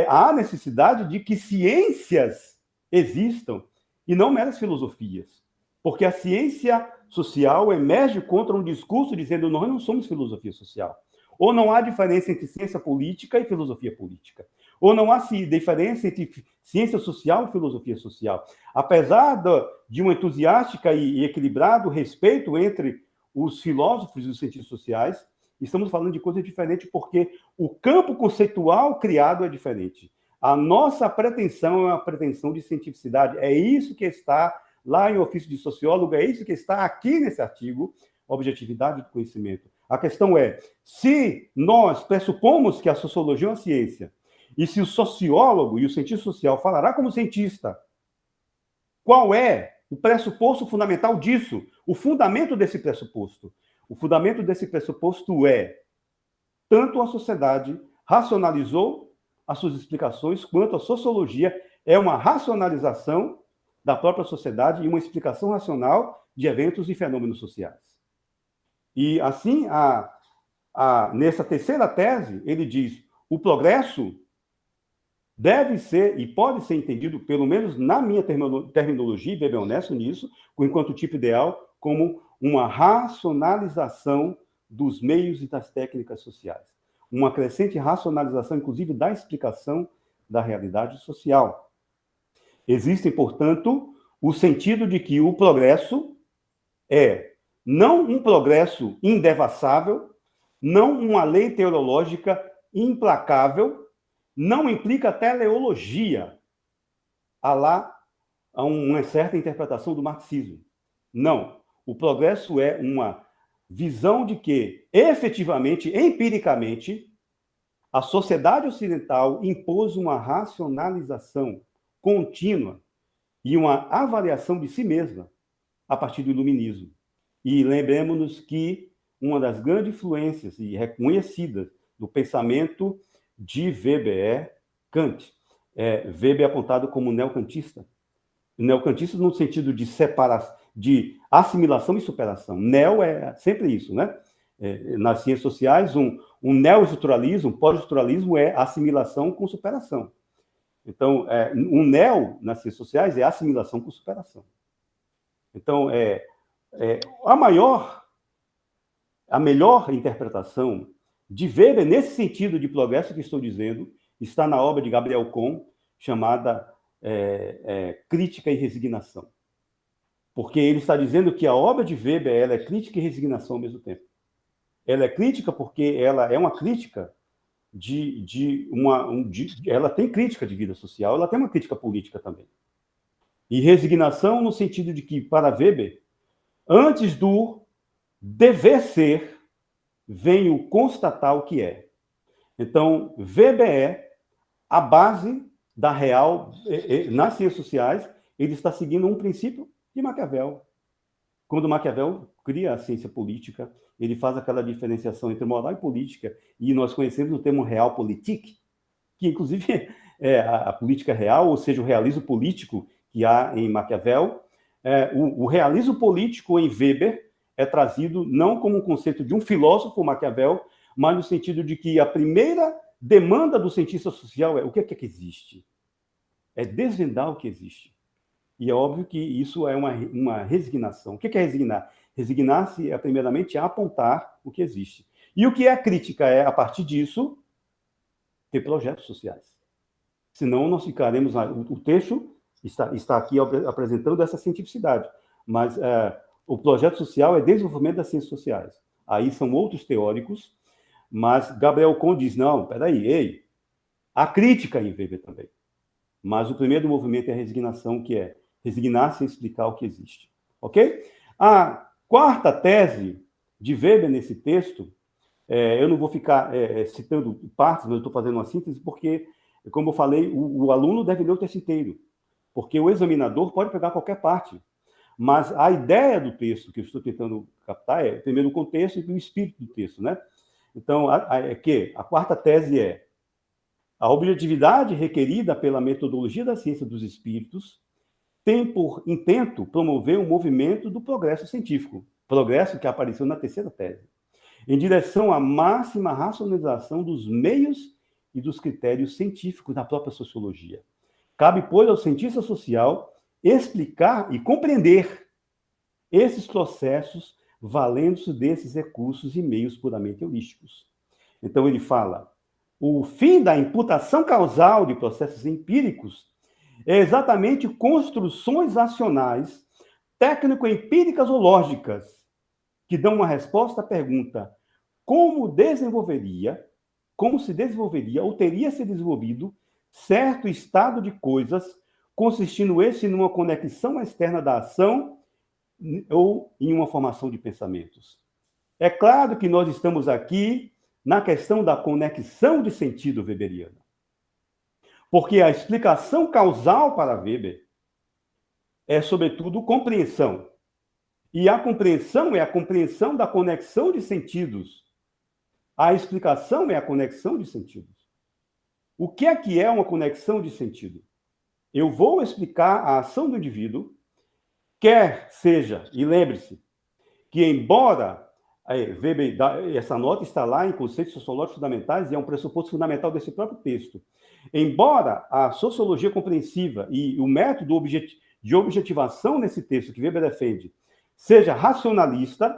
há necessidade de que ciências existam, e não meras filosofias. Porque a ciência social emerge contra um discurso dizendo nós não somos filosofia social. Ou não há diferença entre ciência política e filosofia política. Ou não há diferença entre ciência social e filosofia social. Apesar de um entusiástica e equilibrado respeito entre os filósofos e os cientistas sociais, estamos falando de coisas diferentes porque o campo conceitual criado é diferente. A nossa pretensão é uma pretensão de cientificidade. É isso que está lá em Ofício de Sociólogo, é isso que está aqui nesse artigo, Objetividade do Conhecimento. A questão é, se nós pressupomos que a sociologia é uma ciência, e se o sociólogo e o cientista social falará como cientista, qual é o pressuposto fundamental disso? O fundamento desse pressuposto? O fundamento desse pressuposto é, tanto a sociedade racionalizou as suas explicações, quanto a sociologia é uma racionalização da própria sociedade e uma explicação racional de eventos e fenômenos sociais. E, assim, nessa terceira tese, ele diz, o progresso deve ser e pode ser entendido, pelo menos na minha terminologia, e bem honesto nisso, enquanto tipo ideal, como uma racionalização dos meios e das técnicas sociais. Uma crescente racionalização, inclusive, da explicação da realidade social. Existe, portanto, o sentido de que o progresso é não um progresso indevassável, não uma lei teleológica implacável, não implica teleologia, a uma certa interpretação do marxismo. Não. O progresso é uma visão de que, efetivamente, empiricamente, a sociedade ocidental impôs uma racionalização contínua e uma avaliação de si mesma a partir do iluminismo. E lembremos-nos que uma das grandes influências e reconhecidas do pensamento de Weber é Kant. Weber é apontado como neocantista. Neocantista no sentido de separação, de assimilação e superação. Neo é sempre isso, né? Nas ciências sociais, um neoestruturalismo, pós-estruturalismo é assimilação com superação. Então, um neo nas ciências sociais é assimilação com superação. Então, a melhor interpretação de Weber, nesse sentido de progresso que estou dizendo, está na obra de Gabriel Kohn, chamada Crítica e Resignação. Porque ele está dizendo que a obra de Weber ela é crítica e resignação ao mesmo tempo. Ela é crítica porque ela é uma crítica ela tem crítica de vida social, ela tem uma crítica política também. E resignação no sentido de que, para Weber, antes do dever ser, vem o constatar o que é. Então, Weber é a base da real, nas ciências sociais, ele está seguindo um princípio de Maquiavel. Quando Maquiavel cria a ciência política, ele faz aquela diferenciação entre moral e política, e nós conhecemos o termo realpolitik, que inclusive é a política real, ou seja, o realismo político que há em Maquiavel. O realismo político em Weber é trazido não como um conceito de um filósofo, Maquiavel, mas no sentido de que a primeira demanda do cientista social é o que é que existe? É desvendar o que existe. E é óbvio que isso é uma resignação. O que é resignar? Resignar-se é, primeiramente, apontar o que existe. E o que é a crítica? É, a partir disso, ter projetos sociais. Senão, nós ficaremos... O texto está aqui apresentando essa cientificidade. Mas o projeto social é desenvolvimento das ciências sociais. Aí são outros teóricos, mas Gabriel Kohn diz, não, peraí, há crítica em Weber também. Mas o primeiro movimento é a resignação, que é resignar-se em explicar o que existe. Ok? A quarta tese de Weber nesse texto, eu não vou ficar citando partes, mas eu estou fazendo uma síntese, porque, como eu falei, o aluno deve ler o texto inteiro, porque o examinador pode pegar qualquer parte. Mas a ideia do texto que eu estou tentando captar é, primeiro, o contexto e o espírito do texto, né? Então, a quarta tese é a objetividade requerida pela metodologia da ciência dos espíritos tem por intento promover um movimento do progresso científico, progresso que apareceu na terceira tese, em direção à máxima racionalização dos meios e dos critérios científicos da própria sociologia. Cabe, pois, ao cientista social explicar e compreender esses processos valendo-se desses recursos e meios puramente heurísticos. Então, ele fala: o fim da imputação causal de processos empíricos é exatamente construções acionais, técnico-empíricas ou lógicas, que dão uma resposta à pergunta: como se desenvolveria ou teria se desenvolvido certo estado de coisas, consistindo esse numa conexão externa da ação ou em uma formação de pensamentos. É claro que nós estamos aqui na questão da conexão de sentido weberiana. Porque a explicação causal para Weber é, sobretudo, compreensão. E a compreensão é a compreensão da conexão de sentidos. A explicação é a conexão de sentidos. O que é uma conexão de sentido? Eu vou explicar a ação do indivíduo, quer seja, e lembre-se, que embora Weber, essa nota está lá em Conceitos Sociológicos Fundamentais e é um pressuposto fundamental desse próprio texto. Embora a sociologia compreensiva e o método de objetivação nesse texto que Weber defende seja racionalista,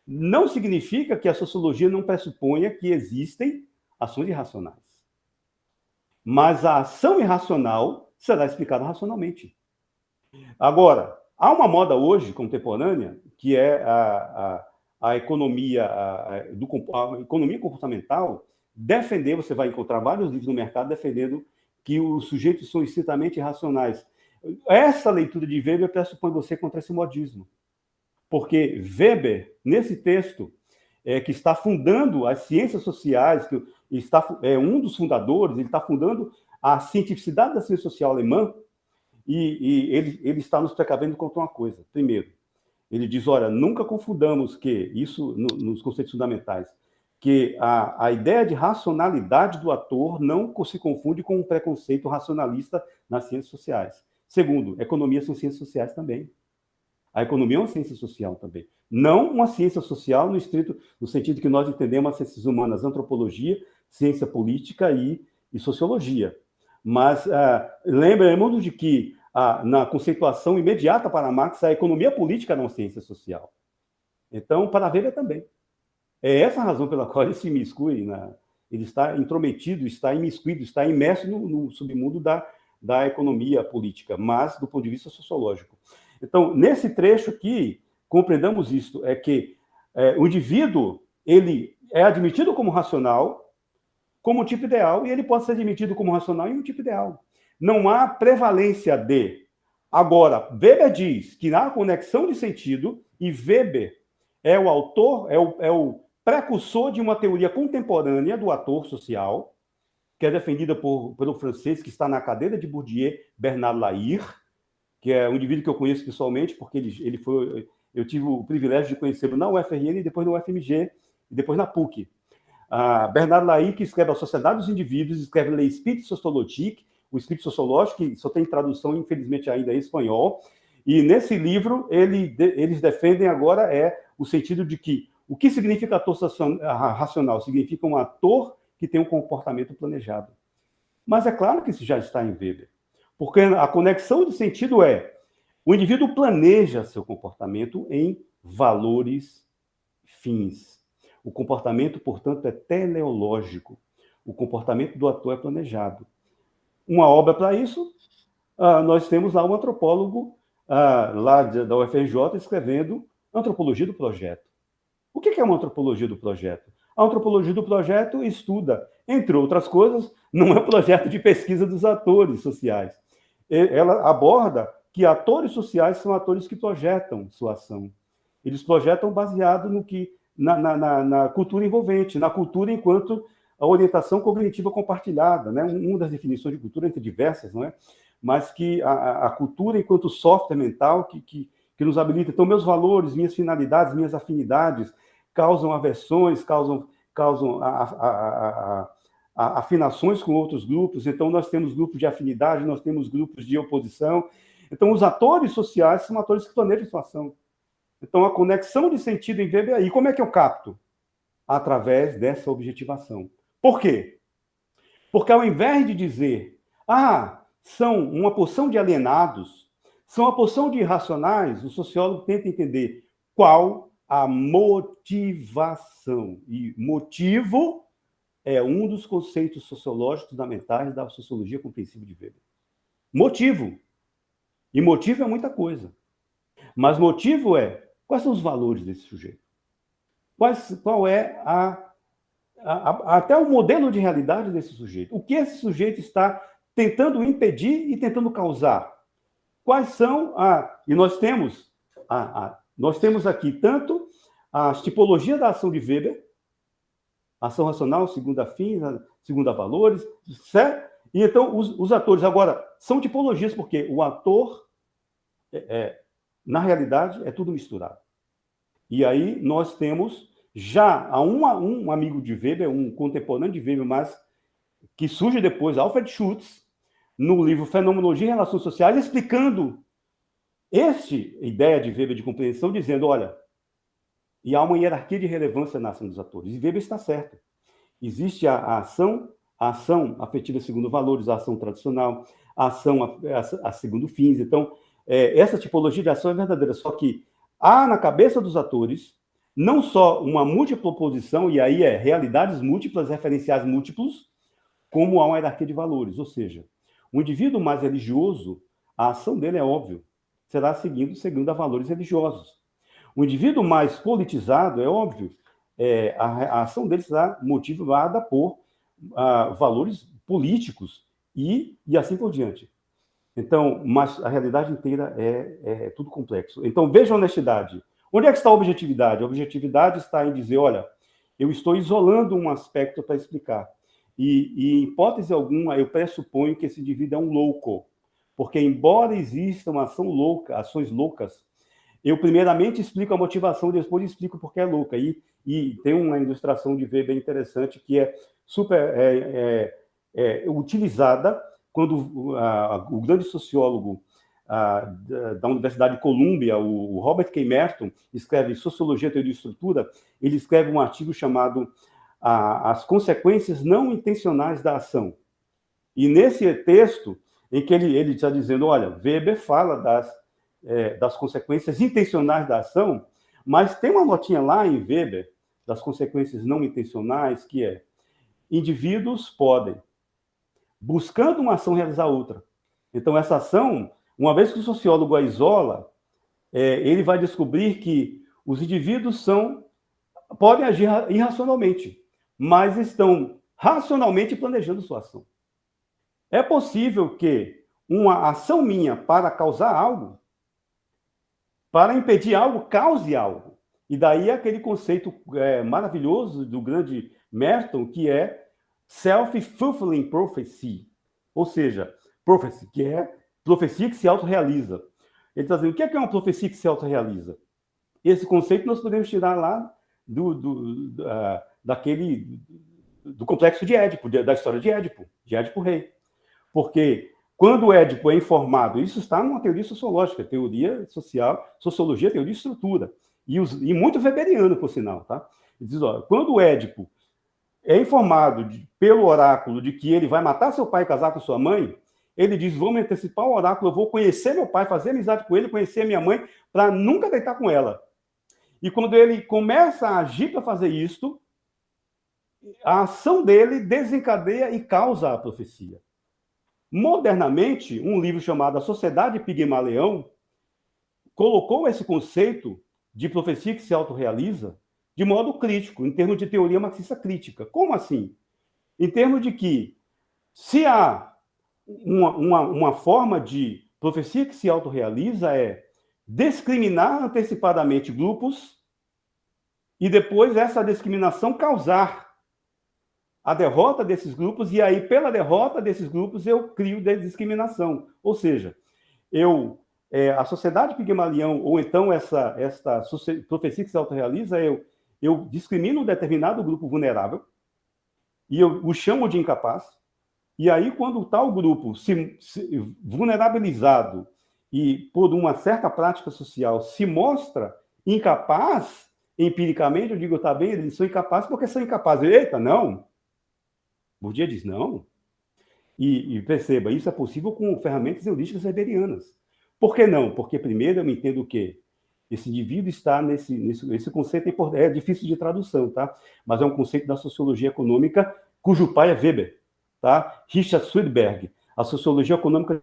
não significa que a sociologia não pressuponha que existem ações irracionais. Mas a ação irracional será explicada racionalmente. Agora, há uma moda hoje, contemporânea, que é a economia comportamental, defender, você vai encontrar vários livros no mercado defendendo que os sujeitos são estritamente irracionais. Essa leitura de Weber pressupõe você contra esse modismo. Porque Weber, nesse texto, que está fundando as ciências sociais, é um dos fundadores, ele está fundando a cientificidade da ciência social alemã, e ele está nos precavendo contra uma coisa. Primeiro, ele diz, olha, nunca confundamos que, isso nos conceitos fundamentais, que a ideia de racionalidade do ator não se confunde com um preconceito racionalista nas ciências sociais. Segundo, economia são ciências sociais também. A economia é uma ciência social também. Não uma ciência social no sentido que nós entendemos as ciências humanas, antropologia, ciência política e sociologia. Mas lembremos de que na conceituação imediata para Marx, a economia política é uma ciência social. Então, para Weber também. É essa a razão pela qual ele se imiscui, ele está intrometido, está imiscuído, está imerso no submundo da economia política, mas do ponto de vista sociológico. Então, nesse trecho aqui, compreendamos isto, é que o indivíduo, ele é admitido como racional, como um tipo ideal, e ele pode ser admitido como racional em um tipo ideal. Não há prevalência de. Agora, Weber diz que há conexão de sentido, e Weber é o autor, é o precursor de uma teoria contemporânea do ator social, que é defendida pelo francês que está na cadeira de Bourdieu, Bernard Lahire, que é um indivíduo que eu conheço pessoalmente, porque eu tive o privilégio de conhecê-lo na UFRN, e depois na UFMG, e depois na PUC. Bernard Lahire, que escreve A Sociedade dos Indivíduos, escreve L'Esprit Sociologique, o espírito sociológico, que só tem tradução, infelizmente, ainda em espanhol, e nesse livro eles defendem agora o sentido de que o que significa ator racional? Significa um ator que tem um comportamento planejado. Mas é claro que isso já está em Weber. Porque a conexão de sentido o indivíduo planeja seu comportamento em valores fins. O comportamento, portanto, é teleológico. O comportamento do ator é planejado. Uma obra para isso, nós temos lá um antropólogo lá da UFRJ escrevendo Antropologia do Projeto. O que é uma antropologia do projeto? A antropologia do projeto estuda, entre outras coisas, não é um projeto de pesquisa dos atores sociais. Ela aborda que atores sociais são atores que projetam sua ação. Eles projetam baseado na cultura envolvente, na cultura enquanto a orientação cognitiva compartilhada, né? Uma das definições de cultura, entre diversas, não é? Mas que a cultura enquanto software mental que nos habilita. Então, meus valores, minhas finalidades, minhas afinidades causam aversões, causam afinações com outros grupos. Então, nós temos grupos de afinidade, nós temos grupos de oposição. Então, os atores sociais são atores que planejam sua ação. Então, a conexão de sentido em Weber aí. Como é que eu capto? Através dessa objetivação. Por quê? Porque ao invés de dizer, são uma porção de alienados, são uma porção de irracionais, o sociólogo tenta entender qual a motivação. E motivo é um dos conceitos sociológicos fundamentais da sociologia compreensiva de Weber. Motivo. E motivo é muita coisa. Mas motivo é, quais são os valores desse sujeito? Qual é até o modelo de realidade desse sujeito? O que esse sujeito está tentando impedir e tentando causar? Quais são e nós temos aqui tanto as tipologias da ação de Weber, ação racional, segundo a fins, segundo a valores, certo? E então os atores agora são tipologias porque o ator na realidade é tudo misturado. E aí nós temos já um amigo de Weber, um contemporâneo de Weber, mas que surge depois, Alfred Schutz, no livro Fenomenologia e Relações Sociais, explicando esta ideia de Weber de compreensão, dizendo, olha, e há uma hierarquia de relevância na ação dos atores. E Weber está certo. Existe a ação afetiva segundo valores, a ação tradicional, a ação a segundo fins. Então, essa tipologia de ação é verdadeira, só que há na cabeça dos atores não só uma múltipla oposição, e aí realidades múltiplas, referenciais múltiplos, como há uma hierarquia de valores. Ou seja, o indivíduo mais religioso, a ação dele é óbvio, será seguindo a valores religiosos. O indivíduo mais politizado, é óbvio, a ação dele será motivada por valores políticos e assim por diante. Então, mas a realidade inteira é tudo complexo. Então, veja a honestidade. Onde é que está a objetividade? A objetividade está em dizer, olha, eu estou isolando um aspecto para explicar. E, em hipótese alguma, eu pressuponho que esse indivíduo é um louco. Porque, embora exista uma ação louca, ações loucas, eu primeiramente explico a motivação, depois explico porque é louca. E tem uma ilustração de Weber bem interessante que é super utilizada quando o grande sociólogo da Universidade de Colômbia, o Robert K. Merton, escreve Sociologia, Teoria e Estrutura, ele escreve um artigo chamado As Consequências Não Intencionais da Ação. E nesse texto, em que ele está dizendo, olha, Weber fala das consequências intencionais da ação, mas tem uma notinha lá em Weber, das consequências não intencionais, que é, indivíduos podem, buscando uma ação, realizar outra. Então, essa ação, uma vez que o sociólogo a isola, ele vai descobrir que os indivíduos podem agir irracionalmente, mas estão racionalmente planejando sua ação. É possível que uma ação minha para causar algo, para impedir algo, cause algo. E daí aquele conceito maravilhoso do grande Merton, que é self-fulfilling prophecy, ou seja, prophecy, que é profecia que se autorrealiza. Ele está dizendo, o que é uma profecia que se autorrealiza? Esse conceito nós podemos tirar lá do complexo de Édipo, da história de Édipo Rei. Porque quando o Édipo é informado, isso está numa teoria sociológica, teoria social, sociologia, teoria de estrutura, e muito weberiano, por sinal, tá? Ele diz, olha, quando o Édipo é informado pelo oráculo de que ele vai matar seu pai e casar com sua mãe, ele diz, vou me antecipar o oráculo, eu vou conhecer meu pai, fazer amizade com ele, conhecer minha mãe, para nunca deitar com ela. E quando ele começa a agir para fazer isto, a ação dele desencadeia e causa a profecia. Modernamente, um livro chamado A Sociedade Pigmaleão colocou esse conceito de profecia que se autorrealiza de modo crítico, em termos de teoria marxista crítica. Como assim? Em termos de que, se há uma forma de profecia que se autorrealiza discriminar antecipadamente grupos e depois essa discriminação causar a derrota desses grupos, e aí, pela derrota desses grupos, eu crio discriminação. Ou seja, a sociedade Pigmalião, ou então esta profecia que se autorrealiza, eu discrimino um determinado grupo vulnerável, e eu o chamo de incapaz, e aí, quando tal grupo se vulnerabilizado e por uma certa prática social se mostra incapaz, empiricamente, eu digo, tá bem, eles são incapazes porque são incapazes. Eita, não! Bourdieu diz não. E perceba, isso é possível com ferramentas heurísticas weberianas. Por que não? Porque, primeiro, eu entendo o quê? Esse indivíduo está esse conceito é difícil de tradução, tá? Mas é um conceito da sociologia econômica cujo pai é Weber, tá? Richard Swedberg, a sociologia econômica.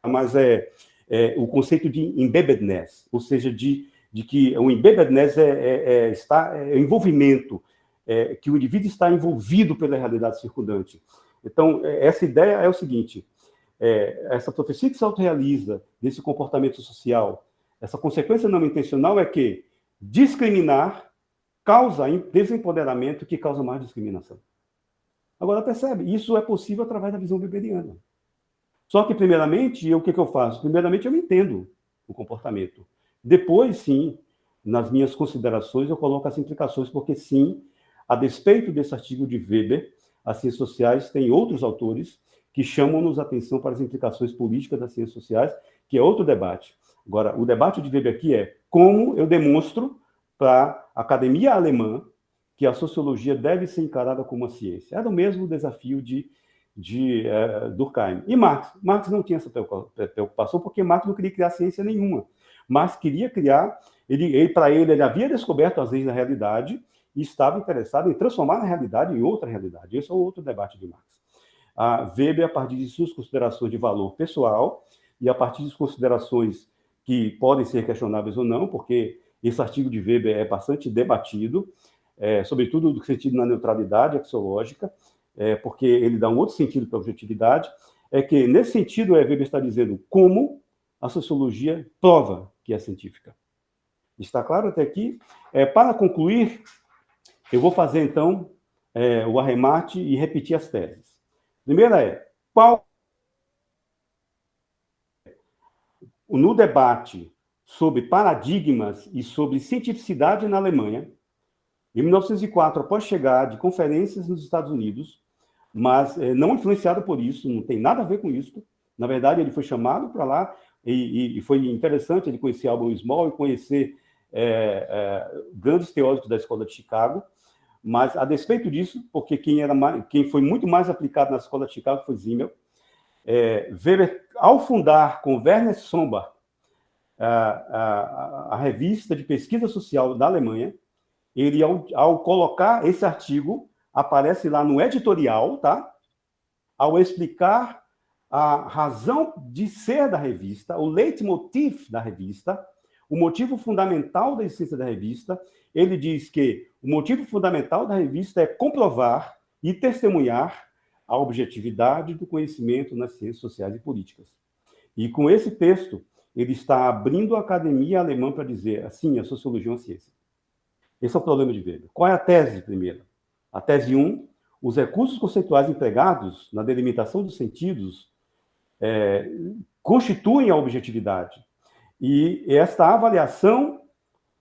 Mas é o conceito de embeddedness, ou seja, de que o embeddedness é envolvimento, que o indivíduo está envolvido pela realidade circundante. Então, essa ideia é o seguinte, essa profecia que se autorrealiza desse comportamento social, essa consequência não intencional é que discriminar causa desempoderamento que causa mais discriminação. Agora, percebe, isso é possível através da visão weberiana. Só que, primeiramente, o que eu faço? Primeiramente, eu entendo o comportamento. Depois, sim, nas minhas considerações, eu coloco as implicações, porque, sim, a despeito desse artigo de Weber, as ciências sociais têm outros autores que chamam-nos a atenção para as implicações políticas das ciências sociais, que é outro debate. Agora, o debate de Weber aqui é como eu demonstro para a academia alemã que a sociologia deve ser encarada como uma ciência. Era o mesmo desafio de Durkheim. E Marx não tinha essa preocupação, porque Marx não queria criar ciência nenhuma. Marx queria criar, para ele havia descoberto as leis da realidade e estava interessado em transformar a realidade em outra realidade. Esse é o outro debate de Marx. Weber, a partir de suas considerações de valor pessoal e a partir de considerações que podem ser questionáveis ou não, porque esse artigo de Weber é bastante debatido, sobretudo no sentido na neutralidade axiológica, porque ele dá um outro sentido para a objetividade, é que, nesse sentido, Weber está dizendo como a sociologia prova que é científica. Está claro até aqui? Para concluir, eu vou fazer, então, o arremate e repetir as teses. Primeira qual... No debate sobre paradigmas e sobre cientificidade na Alemanha, em 1904, após chegar de conferências nos Estados Unidos, mas não influenciado por isso, não tem nada a ver com isso. Na verdade, ele foi chamado para lá e foi interessante ele conhecer Albert Small e conhecer grandes teóricos da Escola de Chicago, mas, a despeito disso, porque quem foi muito mais aplicado na Escola de Chicago foi Simmel, Weber, ao fundar com Werner Sombart a revista de pesquisa social da Alemanha, ele, ao colocar esse artigo, aparece lá no editorial, tá? Ao explicar a razão de ser da revista, o leitmotiv da revista, o motivo fundamental da existência da revista, ele diz que o motivo fundamental da revista é comprovar e testemunhar a objetividade do conhecimento nas ciências sociais e políticas. E com esse texto, ele está abrindo a academia alemã para dizer, assim, a sociologia é uma ciência. Esse é o problema de Weber. Qual é a tese, primeiro? A tese 1, os recursos conceituais empregados na delimitação dos sentidos constituem a objetividade. E esta avaliação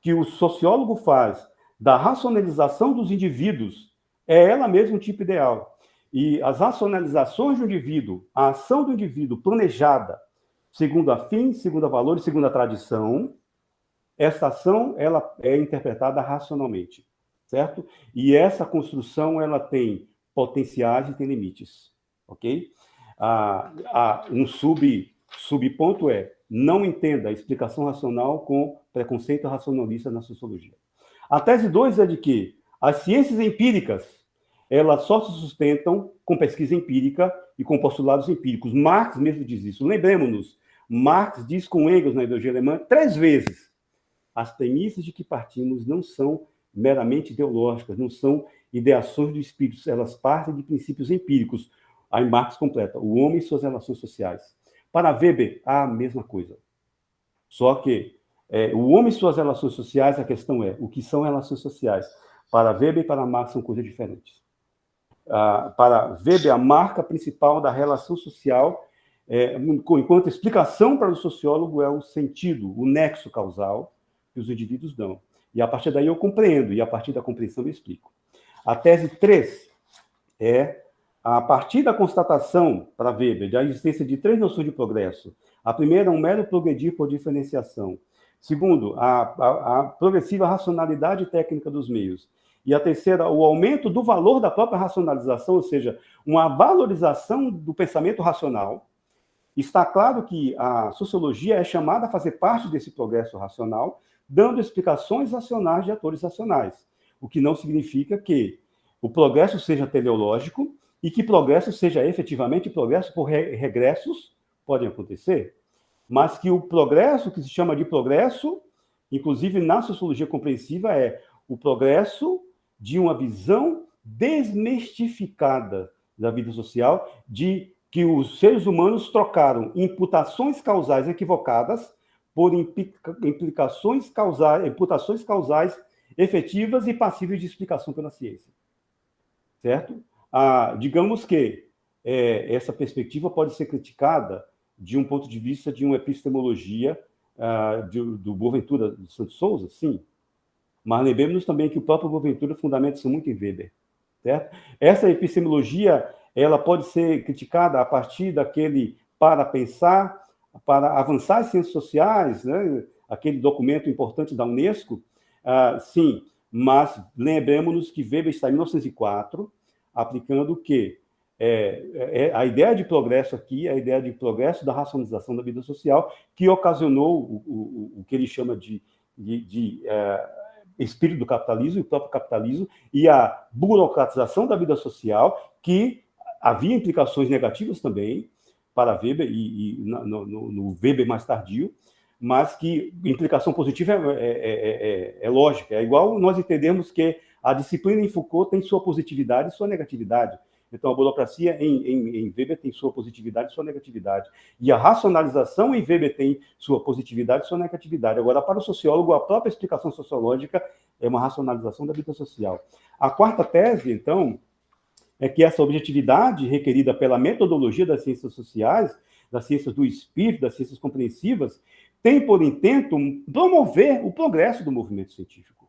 que o sociólogo faz da racionalização dos indivíduos é ela mesma um tipo ideal. E as racionalizações do indivíduo, a ação do indivíduo planejada, segundo a fim, segundo a valor e segundo a tradição, essa ação ela é interpretada racionalmente, certo? E essa construção ela tem potenciais e tem limites, ok? Um subponto não entenda a explicação racional com preconceito racionalista na sociologia. A tese 2 é de que as ciências empíricas elas só se sustentam com pesquisa empírica e com postulados empíricos. Marx mesmo diz isso. Lembremos-nos, Marx diz com Engels na ideologia alemã 3 vezes: as premissas de que partimos não são meramente ideológicas, não são ideações do espírito, elas partem de princípios empíricos. Aí Marx completa: o homem e suas relações sociais. Para Weber, a mesma coisa. Só que o homem e suas relações sociais, a questão é, o que são relações sociais? Para Weber e para Marx são coisas diferentes. Para Weber, a marca principal da relação social, enquanto explicação para o sociólogo, é o sentido, o nexo causal que os indivíduos dão. E a partir daí eu compreendo, e a partir da compreensão eu explico. A tese 3 é, a partir da constatação, para Weber, da existência de 3 noções de progresso. A primeira é um mero progredir por diferenciação. Segundo, a progressiva racionalidade técnica dos meios. E a terceira, o aumento do valor da própria racionalização, ou seja, uma valorização do pensamento racional. está claro que a sociologia é chamada a fazer parte desse progresso racional, dando explicações racionais de atores racionais, o que não significa que o progresso seja teleológico e que progresso seja efetivamente progresso por regressos, podem acontecer, mas que o progresso, que se chama de progresso, inclusive na sociologia compreensiva, é o progresso de uma visão desmistificada da vida social, de que os seres humanos trocaram imputações causais equivocadas por imputações causais efetivas e passíveis de explicação pela ciência. Certo? Digamos que essa perspectiva pode ser criticada de um ponto de vista de uma epistemologia do Boaventura de Santos Souza, sim. Mas lembremos também que o próprio Boaventura fundamenta-se muito em Weber. Certo? Essa epistemologia ela pode ser criticada a partir daquele para pensar, para avançar as ciências sociais, né? Aquele documento importante da Unesco, sim, mas lembremos-nos que Weber está em 1904, aplicando o quê? A ideia de progresso aqui, a ideia de progresso da racionalização da vida social, que ocasionou o que ele chama de espírito do capitalismo, o próprio capitalismo, e a burocratização da vida social, que havia implicações negativas também para Weber, no Weber mais tardio, mas que implicação positiva é lógica. É igual nós entendermos que a disciplina em Foucault tem sua positividade e sua negatividade. Então, a burocracia em Weber tem sua positividade e sua negatividade. E a racionalização em Weber tem sua positividade e sua negatividade. Agora, para o sociólogo, a própria explicação sociológica é uma racionalização da vida social. A quarta tese, então, é que essa objetividade requerida pela metodologia das ciências sociais, das ciências do espírito, das ciências compreensivas, tem por intento promover o progresso do movimento científico,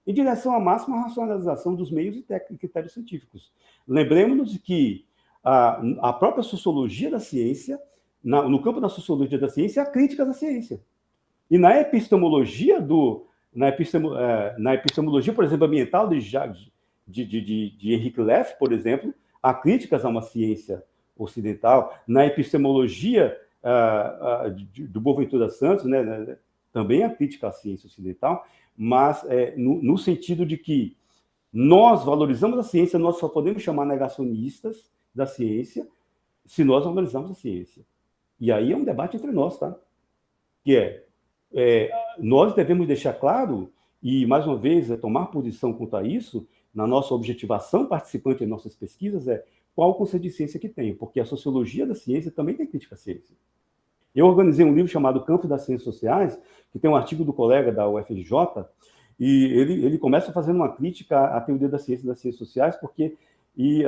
em direção à máxima racionalização dos meios e critérios científicos. Lembremos-nos que a própria sociologia da ciência, no campo da sociologia da ciência, há críticas à ciência. E na epistemologia, por exemplo, ambiental de Henrique Leff, por exemplo, há críticas a uma ciência ocidental. Na epistemologia do Boaventura Santos, né, também há crítica à ciência ocidental, mas no sentido de que nós valorizamos a ciência, nós só podemos chamar negacionistas da ciência se nós valorizamos a ciência. E aí é um debate entre nós, tá? Que nós devemos deixar claro, e mais uma vez tomar posição quanto a isso, na nossa objetivação participante em nossas pesquisas, qual o conceito de ciência que tem, porque a sociologia da ciência também tem crítica à ciência. Eu organizei um livro chamado Campo das Ciências Sociais, que tem um artigo do colega da UFRJ, e ele começa fazendo uma crítica à teoria da ciência e das ciências sociais, porque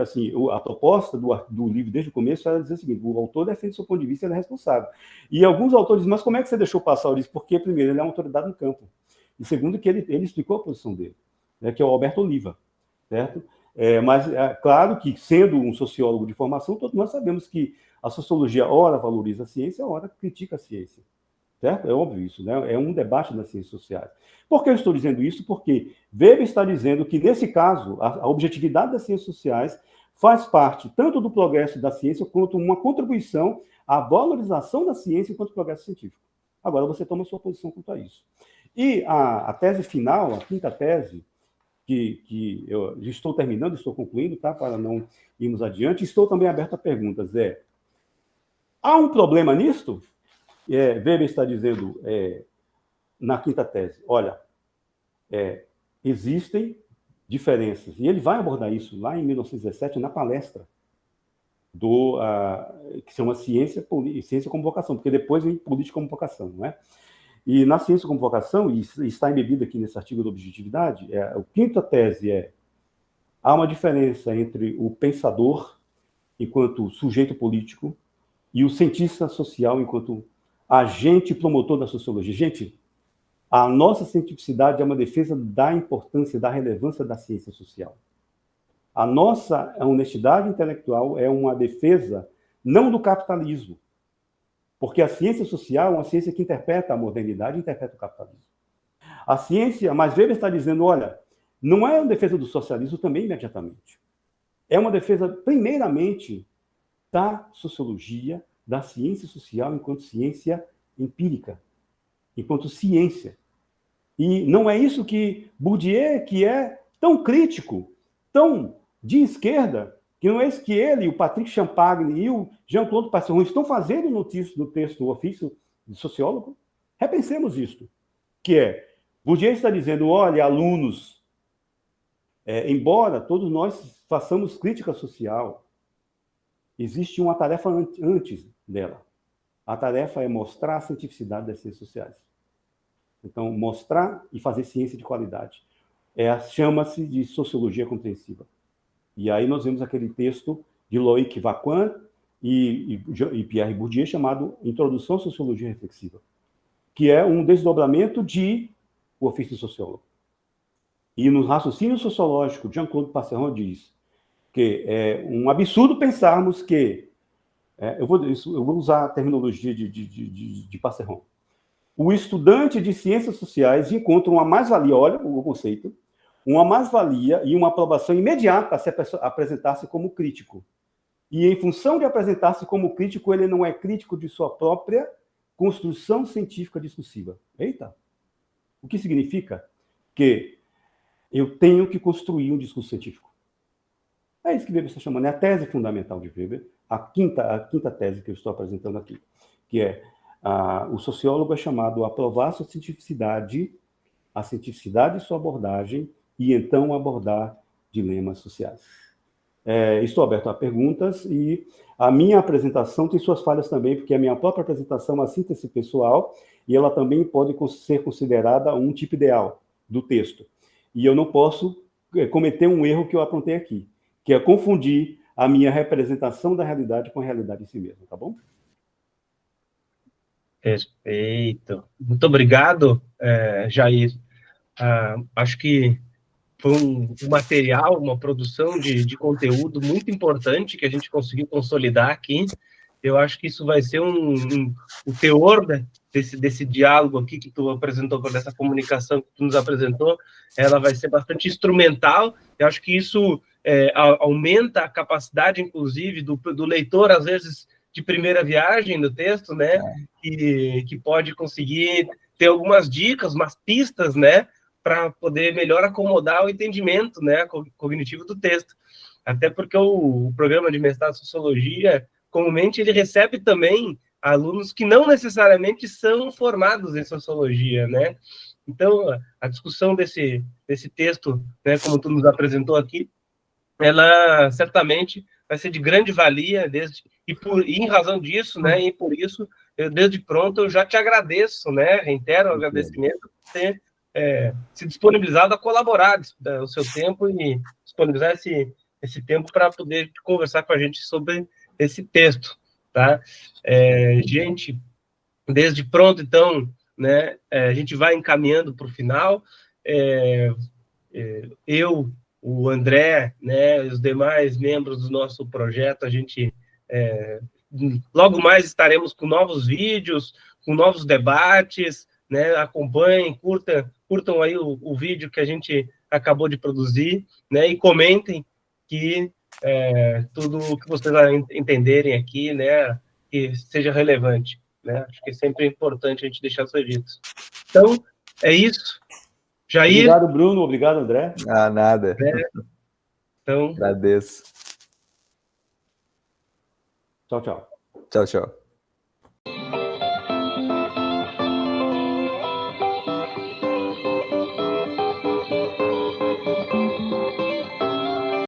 assim, a proposta do livro desde o começo era dizer o seguinte: o autor defende seu ponto de vista, ele é responsável. E alguns autores dizem, mas como é que você deixou passar isso? Porque, primeiro, ele é uma autoridade no campo, e segundo, que ele explicou a posição dele, né, que é o Alberto Oliva, certo? Mas, claro que, sendo um sociólogo de formação, todos nós sabemos que a sociologia, ora valoriza a ciência, ora critica a ciência. Certo? É óbvio isso, né? É um debate das ciências sociais. Por que eu estou dizendo isso? Porque Weber está dizendo que, nesse caso, a objetividade das ciências sociais faz parte tanto do progresso da ciência quanto uma contribuição à valorização da ciência enquanto progresso científico. Agora, você toma a sua posição quanto a isso. E a tese final, a quinta tese, que eu estou terminando, estou concluindo, tá? Para não irmos adiante, estou também aberto a perguntas. Há um problema nisto? Weber está dizendo na quinta tese, olha, existem diferenças, e ele vai abordar isso lá em 1917, na palestra, que se chama Ciência como Vocação, porque depois vem Política como Vocação, não é? E na Ciência como Vocação, e está embebido aqui nesse artigo da objetividade, a quinta tese há uma diferença entre o pensador enquanto sujeito político e o cientista social enquanto agente promotor da sociologia. Gente, a nossa cientificidade é uma defesa da importância, da relevância da ciência social. A nossa honestidade intelectual é uma defesa não do capitalismo, porque a ciência social é uma ciência que interpreta a modernidade, interpreta o capitalismo. A ciência, mas Weber está dizendo, olha, não é uma defesa do socialismo também imediatamente. É uma defesa, primeiramente, da sociologia, da ciência social enquanto ciência empírica, enquanto ciência. E não é isso que Bourdieu, que é tão crítico, tão de esquerda, que não é isso que ele, o Patrick Champagne e o Jean-Claude Passeron estão fazendo no texto do ofício de sociólogo? Repensemos isto, que é, Bourdieu está dizendo, olha, alunos, embora todos nós façamos crítica social, existe uma tarefa antes dela. A tarefa é mostrar a cientificidade das ciências sociais. Então, mostrar e fazer ciência de qualidade. Chama-se de sociologia compreensiva. E aí nós vemos aquele texto de Loïc Vaquin e Pierre Bourdieu chamado Introdução à Sociologia Reflexiva, que é um desdobramento de O Ofício de Sociólogo. E no raciocínio sociológico, Jean-Claude Passeron diz que é um absurdo pensarmos que... eu vou usar a terminologia de Passeron. O estudante de ciências sociais encontra uma mais-valia, olha o conceito, uma mais-valia e uma aprovação imediata a se apresentar-se como crítico. E, em função de apresentar-se como crítico, ele não é crítico de sua própria construção científica discursiva. Eita! O que significa? Que eu tenho que construir um discurso científico. É isso que Weber está chamando, é a tese fundamental de Weber, a quinta tese que eu estou apresentando aqui, que é o sociólogo é chamado a provar sua cientificidade, a cientificidade de sua abordagem, e então abordar dilemas sociais. Estou aberto a perguntas, e a minha apresentação tem suas falhas também, porque a minha própria apresentação é uma síntese pessoal, e ela também pode ser considerada um tipo ideal do texto. E eu não posso cometer um erro que eu apontei aqui, que é confundir a minha representação da realidade com a realidade em si mesma, tá bom? Perfeito. Muito obrigado, Jair. Acho que foi um material, uma produção de conteúdo muito importante que a gente conseguiu consolidar aqui. Eu acho que isso vai ser o teor desse diálogo aqui que tu apresentou, dessa comunicação que tu nos apresentou, ela vai ser bastante instrumental. Eu acho que isso aumenta a capacidade, inclusive, do leitor, às vezes, de primeira viagem do texto, né? Que pode conseguir ter algumas dicas, umas pistas, né? Para poder melhor acomodar o entendimento, né, cognitivo do texto. Até porque o programa de mestrado em Sociologia, comumente, ele recebe também alunos que não necessariamente são formados em Sociologia, né? Então, a discussão desse texto, né, como tu nos apresentou aqui, ela certamente vai ser de grande valia, e em razão disso, né, e por isso, desde pronto, eu já te agradeço, né, reitero o agradecimento por ter se disponibilizado a colaborar o seu tempo e disponibilizar esse tempo para poder conversar com a gente sobre esse texto, tá? Gente, desde pronto, então, né, a gente vai encaminhando para o final. Eu, o André, né, os demais membros do nosso projeto, a gente logo mais estaremos com novos vídeos, com novos debates, né? Acompanhem, curtam aí o vídeo que a gente acabou de produzir, né? E comentem que tudo o que vocês entenderem aqui, né, que seja relevante, né? Acho que é sempre importante a gente deixar isso dito. Então, é isso. Jair. Obrigado, Bruno. Obrigado, André. Nada. Então, agradeço. Tchau, tchau. Tchau, tchau.